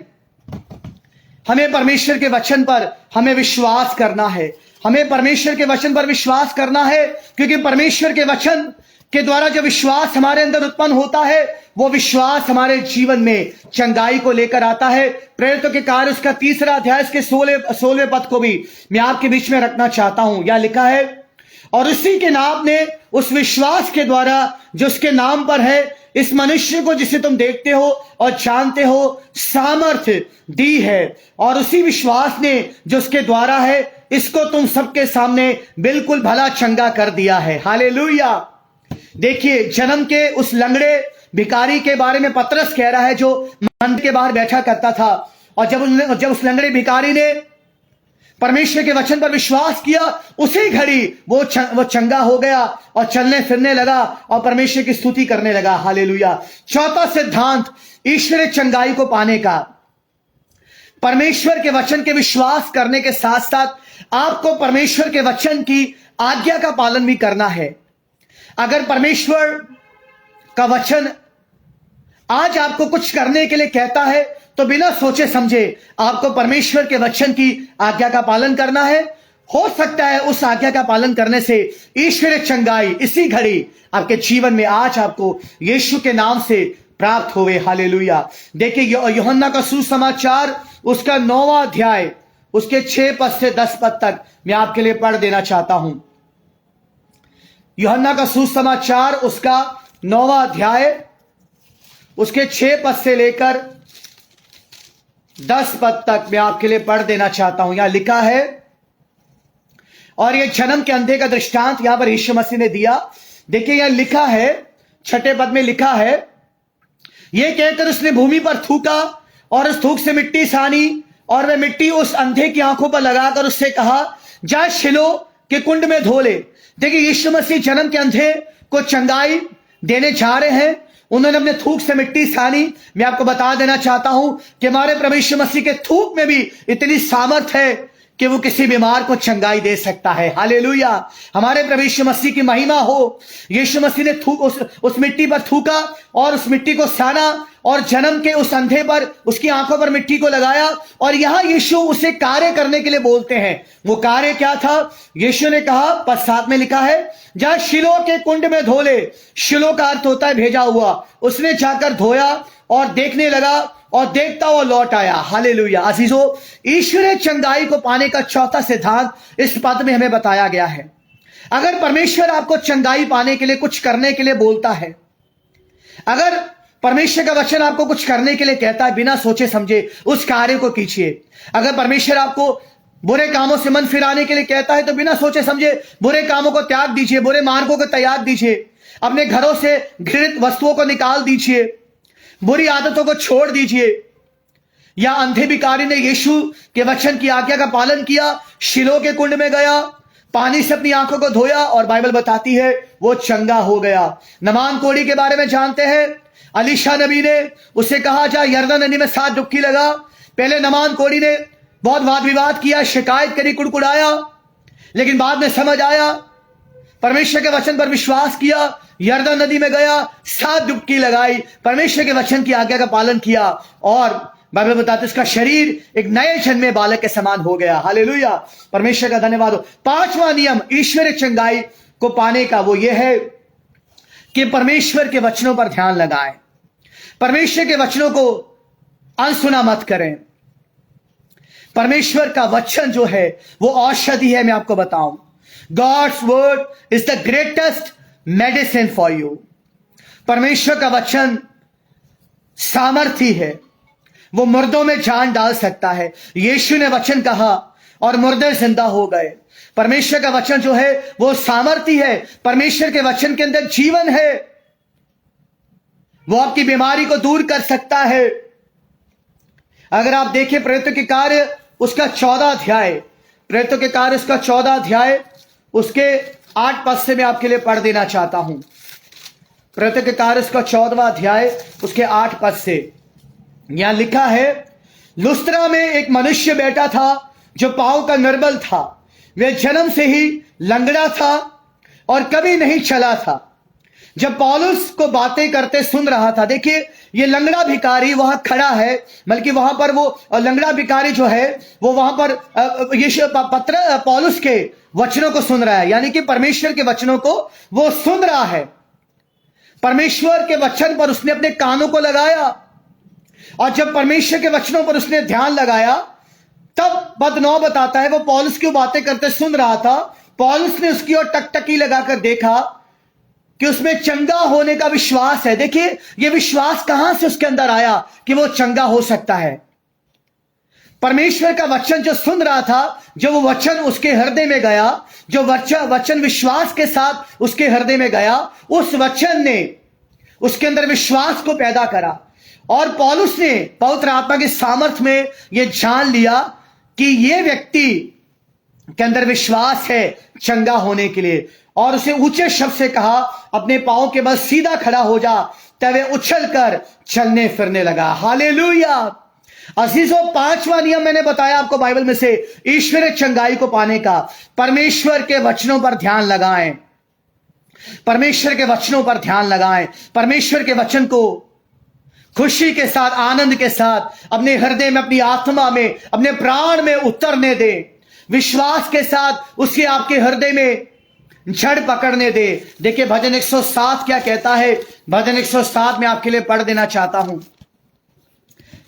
हमें परमेश्वर के वचन पर हमें विश्वास करना है। हमें परमेश्वर के वचन पर विश्वास करना है, क्योंकि परमेश्वर के वचन के द्वारा जो विश्वास हमारे अंदर उत्पन्न होता है, वो विश्वास हमारे जीवन में चंगाई को लेकर आता है। प्रेरितों के कार्य उसका 3रा अध्याय इसके 16वें पद को भी मैं आपके बीच में रखना चाहता हूं। यह लिखा है, और उसी के नाम ने उस विश्वास के द्वारा जो उसके नाम पर है, इस मनुष्य को जिसे तुम देखते हो और जानते हो सामर्थ्य दी है, और उसी विश्वास ने जो उसके द्वारा है, इसको तुम सबके सामने बिल्कुल भला चंगा कर दिया है। हालेलुया। देखिए, जन्म के उस लंगड़े भिखारी के बारे में पतरस कह रहा है, जो मंदिर के बाहर बैठा करता था, और जब उस लंगड़े भिखारी ने परमेश्वर के वचन पर विश्वास किया, उसी घड़ी वो चंगा हो गया और चलने फिरने लगा और परमेश्वर की स्तुति करने लगा। हालेलुया। चौथा सिद्धांत ईश्वरीय चंगाई को पाने का, परमेश्वर के वचन के विश्वास करने के साथ साथ आपको परमेश्वर के वचन की आज्ञा का पालन भी करना है। अगर परमेश्वर का वचन आज आपको कुछ करने के लिए कहता है, तो बिना सोचे समझे आपको परमेश्वर के वचन की आज्ञा का पालन करना है। हो सकता है उस आज्ञा का पालन करने से ईश्वरीय चंगाई इसी घड़ी आपके जीवन में आज आपको यीशु के नाम से प्राप्त होवे। हालेलुया। देखिए, यूहन्ना का सुसमाचार उसका 9वां अध्याय उसके 6 पद से 10 पद तक मैं आपके लिए पढ़ देना चाहता हूं। यूहन्ना का सुसमाचार उसका 9वां अध्याय उसके 6 पद से लेकर 10 पद तक मैं आपके लिए पढ़ देना चाहता हूं। यहां लिखा है, और यह जन्म के अंधे का दृष्टांत यहां पर यीशु मसीह ने दिया। देखिए, यह लिखा है 6 पद में लिखा है, यह कहकर उसने भूमि पर थूका और उस थूक से मिट्टी सानी, और वह मिट्टी उस अंधे की आंखों पर लगाकर उससे कहा, जा शिलो के कुंड में धो ले। देखिए, यीशु मसीह जन्म के अंधे को चंगाई देने जा रहे हैं। उन्होंने अपने थूक से मिट्टी सानी। मैं आपको बता देना चाहता हूं कि हमारे प्रभु यीशु मसीह के थूक में भी इतनी सामर्थ है कि वो किसी बीमार को चंगाई दे सकता है। हालेलुया। हमारे प्रभु यीशु मसीह की महिमा हो। यीशु मसीह ने उस मिट्टी पर थूका और उस मिट्टी को साना, और जन्म के उस अंधे पर उसकी आंखों पर मिट्टी को लगाया, और यहां यीशु उसे कार्य करने के लिए बोलते हैं। वो कार्य क्या था? यीशु ने कहा, पद 7 में लिखा है, जा शिलो के कुंड में धो ले। शिलो का अर्थ होता है भेजा हुआ। उसने जाकर धोया और देखने लगा, और देखता हुआ लौट आया। हालेलुया। अजीजों, ईश्वरीय चंगाई को पाने का चौथा सिद्धांत इस पद में हमें बताया गया है। अगर परमेश्वर आपको चंगाई पाने के लिए कुछ करने के लिए बोलता है, अगर परमेश्वर का वचन आपको कुछ करने के लिए कहता है, बिना सोचे समझे उस कार्य को कीजिए। अगर परमेश्वर आपको बुरे कामों से मन फिराने के लिए कहता है, तो बिना सोचे समझे बुरे कामों को त्याग दीजिए, बुरे मार्गों को त्याग दीजिए, अपने घरों से घृणित वस्तुओं को निकाल दीजिए, बुरी आदतों को छोड़ दीजिए। या अंधे भिखारी ने यीशु के वचन की आज्ञा का पालन किया, शिलो के कुंड में गया, पानी से अपनी आंखों को धोया और बाइबल बताती है वो चंगा हो गया। नमान कोढ़ी के बारे में जानते हैं, अलीशा नबी ने उसे कहा जा यरदन नदी में 7 डुबकी लगा। पहले नमान कोढ़ी ने बहुत वाद विवाद किया, शिकायत करी, कुड़कुड़ाया, लेकिन बाद में समझ आया, परमेश्वर के वचन पर विश्वास किया, यरदन नदी में गया, 7 डुबकी लगाई, परमेश्वर के वचन की आज्ञा का पालन किया और बाइबल बताते है उसका शरीर एक नए जन्मे बालक के समान हो गया। हालेलुया, परमेश्वर का धन्यवाद हो। 5वां नियम ईश्वरीय चंगाई को पाने का वो ये है कि परमेश्वर के वचनों पर ध्यान लगाएं, परमेश्वर के वचनों को अनसुना मत करें। परमेश्वर का वचन जो है वो औषधि है। मैं आपको बताऊं, God's word is the greatest medicine for you. परमेश्वर का वचन सामर्थी है, वो मुर्दों में जान डाल सकता है। यीशु ने वचन कहा और मुर्दे जिंदा हो गए। परमेश्वर का वचन जो है वो सामर्थी है, परमेश्वर के वचन के अंदर जीवन है, वो आपकी बीमारी को दूर कर सकता है। अगर आप देखें प्रेरितों के कार्य उसका 14 अध्याय, प्रेरितों के कार्य उसका 14 अध्याय उसके 8 पद से मैं आपके लिए पढ़ देना चाहता हूं। प्रेरितों के कार्य उसका 14वां अध्याय उसके 8 पद से यहां लिखा है, लुस्त्रा में एक मनुष्य बैठा था जो पांव का निर्बल था। वह जन्म से ही लंगड़ा था और कभी नहीं चला था। जब पौलुस को बातें करते सुन रहा था, देखिए ये लंगड़ा भिखारी वहां खड़ा है, बल्कि वहां पर वो लंगड़ा भिखारी जो है वो वहां पर यीशु पत्र पौलुस के वचनों को सुन रहा है, यानी कि परमेश्वर के वचनों को वो सुन रहा है। परमेश्वर के वचन पर उसने अपने कानों को लगाया और जब परमेश्वर के वचनों पर उसने ध्यान लगाया तब पद 9 बताता है वो पौलुस की बातें करते सुन रहा था। पौलुस ने उसकी ओर टकटकी लगाकर देखा कि उसमें चंगा होने का विश्वास है। देखिए ये विश्वास कहां से उसके अंदर आया कि वो चंगा हो सकता है। परमेश्वर का वचन जो सुन रहा था, जो वो वचन उसके हृदय में गया, जो वचन विश्वास के साथ उसके हृदय में गया, उस वचन ने उसके अंदर विश्वास को पैदा करा और पौलुस ने पवित्र आत्मा के सामर्थ्य में यह जान लिया कि यह व्यक्ति के अंदर विश्वास है चंगा होने के लिए, और उसे ऊंचे शब्द से कहा अपने पांव के बल सीधा खड़ा हो जा। तब वह उछलकर चलने फिरने लगा। हालेलुया। अजीजों, 5वां नियम मैंने बताया आपको बाइबल में से ईश्वरीय चंगाई को पाने का, परमेश्वर के वचनों पर ध्यान लगाएं, परमेश्वर के वचनों पर ध्यान लगाएं, परमेश्वर के वचन को खुशी के साथ, आनंद के साथ अपने हृदय में, अपनी आत्मा में, अपने प्राण में उतरने दे, विश्वास के साथ उसे आपके हृदय में जड़ पकड़ने दे। देखिए भजन 107 क्या कहता है, भजन 107 में आपके लिए पढ़ देना चाहता हूं।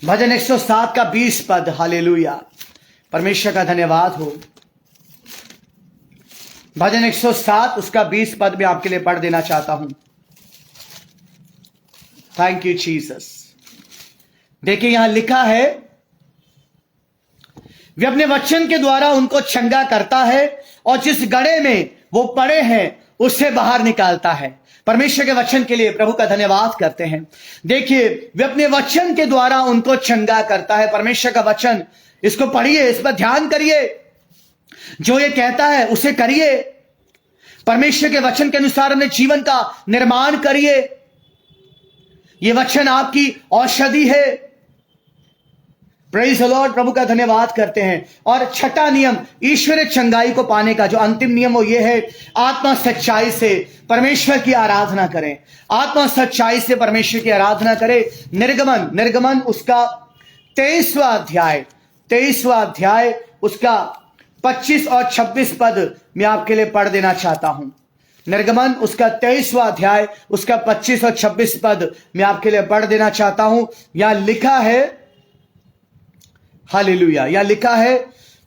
भजन 107 का 20 पद। हालेलुया, परमेश्वर का धन्यवाद हो। भजन 107 उसका 20 पद में आपके लिए पढ़ देना चाहता हूं। Thank you Jesus. देखिए यहां लिखा है, वे अपने वचन के द्वारा उनको चंगा करता है और जिस गड्ढे में वो पड़े हैं उससे बाहर निकालता है। परमेश्वर के वचन के लिए प्रभु का धन्यवाद करते हैं। देखिए वे अपने वचन के द्वारा उनको चंगा करता है। परमेश्वर का वचन, इसको पढ़िए, इस पर ध्यान करिए, जो ये कहता है उसे करिए, परमेश्वर के वचन के अनुसार अपने जीवन का निर्माण करिए। ये वचन आपकी औषधि है। प्रेज द लॉर्ड, प्रभु का धन्यवाद करते हैं। और 6वां नियम ईश्वरीय चंगाई को पाने का जो अंतिम नियम वो ये है, आत्मा सच्चाई से परमेश्वर की आराधना करें। आत्मा सच्चाई से परमेश्वर की आराधना करें। निर्गमन उसका 23वां अध्याय उसका 25 और 26 पद मैं आपके लिए पढ़ देना चाहता हूं। निर्गमन उसका 23वां अध्याय उसका 25 और 26 पद मैं आपके लिए पढ़ देना चाहता हूं। यहां लिखा है, हालेलुया, यहां लिखा है,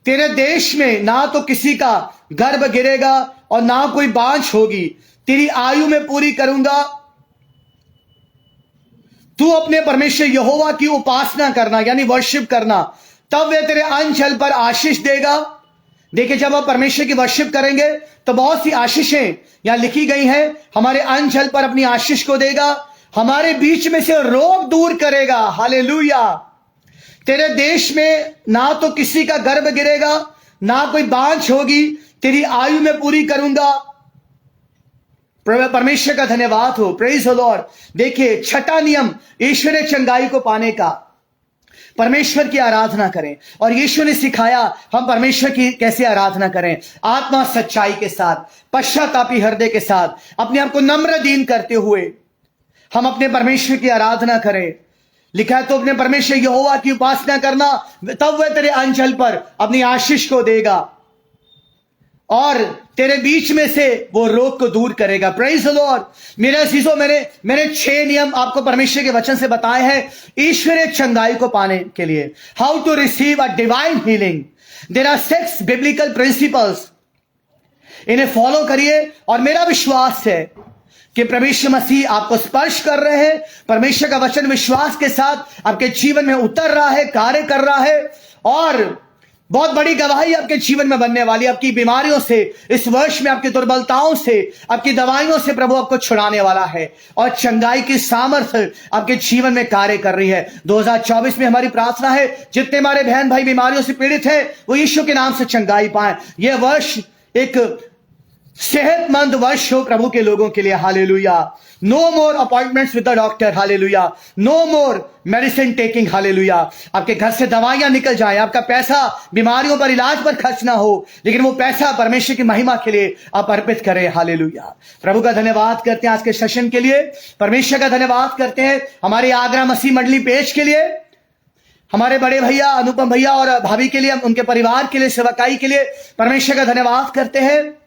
तेरे देश में ना तो किसी का गर्भ गिरेगा और ना कोई बांझ होगी, तेरी आयु में पूरी करूंगा। तू अपने परमेश्वर यहोवा की उपासना करना, यानी वर्शिप करना, तब वे तेरे अन्न जल पर आशीष देगा। देखिए जब आप परमेश्वर की वर्शिप करेंगे तो बहुत सी आशीषें यहां लिखी गई हैं। हमारे अन्न जल पर अपनी आशीष को देगा, हमारे बीच में से रोग दूर करेगा। हालेलुया। तेरे देश में ना तो किसी का गर्भ गिरेगा, ना कोई बांझ होगी, तेरी आयु में पूरी करूंगा। परमेश्वर का धन्यवाद हो, प्रेज द लॉर्ड। देखिए, छठा नियम ईश्वरीय चंगाई को पाने का, परमेश्वर की आराधना करें। और यीशु ने सिखाया हम परमेश्वर की कैसे आराधना करें, आत्मा सच्चाई के साथ, पश्चातापी हृदय के साथ, अपने आप को नम्र दीन करते हुए हम अपने परमेश्वर की आराधना करें। लिखा है, तो अपने परमेश्वर यहोवा की उपासना करना, तब वह तेरे अंचल पर अपनी आशीष को देगा और तेरे बीच में से वो रोग को दूर करेगा। Praise the Lord. मेरे अजीजों, मैंने 6 नियम आपको परमेश्वर के वचन से बताए हैं ईश्वरीय चंगाई को पाने के लिए। How to receive a divine healing. There are 6 biblical principles. इन्हें फॉलो करिए और मेरा विश्वास है कि परमेश्वर मसीह आपको स्पर्श कर रहे हैं। परमेश्वर का वचन विश्वास के साथ आपके जीवन में उतर रहा है, कार्य कर रहा है और बहुत बड़ी गवाही आपके जीवन में बनने वाली। आपकी बीमारियों से, इस वर्ष में आपकी दुर्बलताओं से, आपकी दवाइयों से प्रभु आपको छुड़ाने वाला है और चंगाई की सामर्थ्य आपके जीवन में कार्य कर रही है। 2024 में हमारी प्रार्थना है, जितने हमारे बहन भाई बीमारियों से पीड़ित हैं वो यीशु के नाम से चंगाई पाए। यह वर्ष एक सेहतमंद वर्ष हो प्रभु के लोगों के लिए। Hallelujah. No more appointments with the doctor. Hallelujah. No more medicine taking. Hallelujah. आपके घर से दवाइयां निकल जाए, आपका पैसा बीमारियों पर, इलाज पर खर्च ना हो, लेकिन वो पैसा परमेश्वर की महिमा के लिए आप अर्पित करें। हालेलुया। प्रभु का धन्यवाद करते हैं आज के सेशन के लिए। परमेश्वर का धन्यवाद करते हैं हमारे आगरा मसीह मंडली पेज के लिए, हमारे बड़े भैया अनुपम भैया और भाभी के लिए, उनके परिवार के लिए, सेवकाई के लिए परमेश्वर का धन्यवाद करते हैं।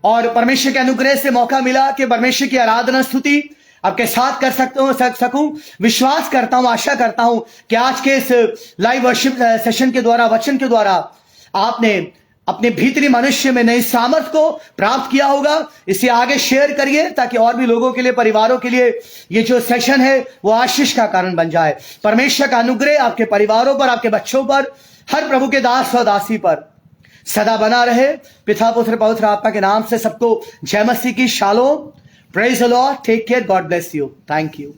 और परमेश्वर के अनुग्रह से मौका मिला कि परमेश्वर की आराधना स्तुति आपके साथ कर सकूं। विश्वास करता हूं, आशा करता हूं कि आज के इस लाइव वर्शिप सेशन के द्वारा, वचन के द्वारा आपने अपने भीतरी मनुष्य में नई सामर्थ को प्राप्त किया होगा। इसे आगे शेयर करिए ताकि और भी लोगों के लिए, परिवारों के लिए ये जो सेशन है वो आशीष का कारण बन जाए। परमेश्वर का अनुग्रह आपके परिवारों पर, आपके बच्चों पर, हर प्रभु के दास और दासी पर सदा बना रहे। पिता पुत्र पवित्र आत्मा के नाम से सबको जय मसीह की शालोम। Praise the Lord. Take care. God bless you. Thank you.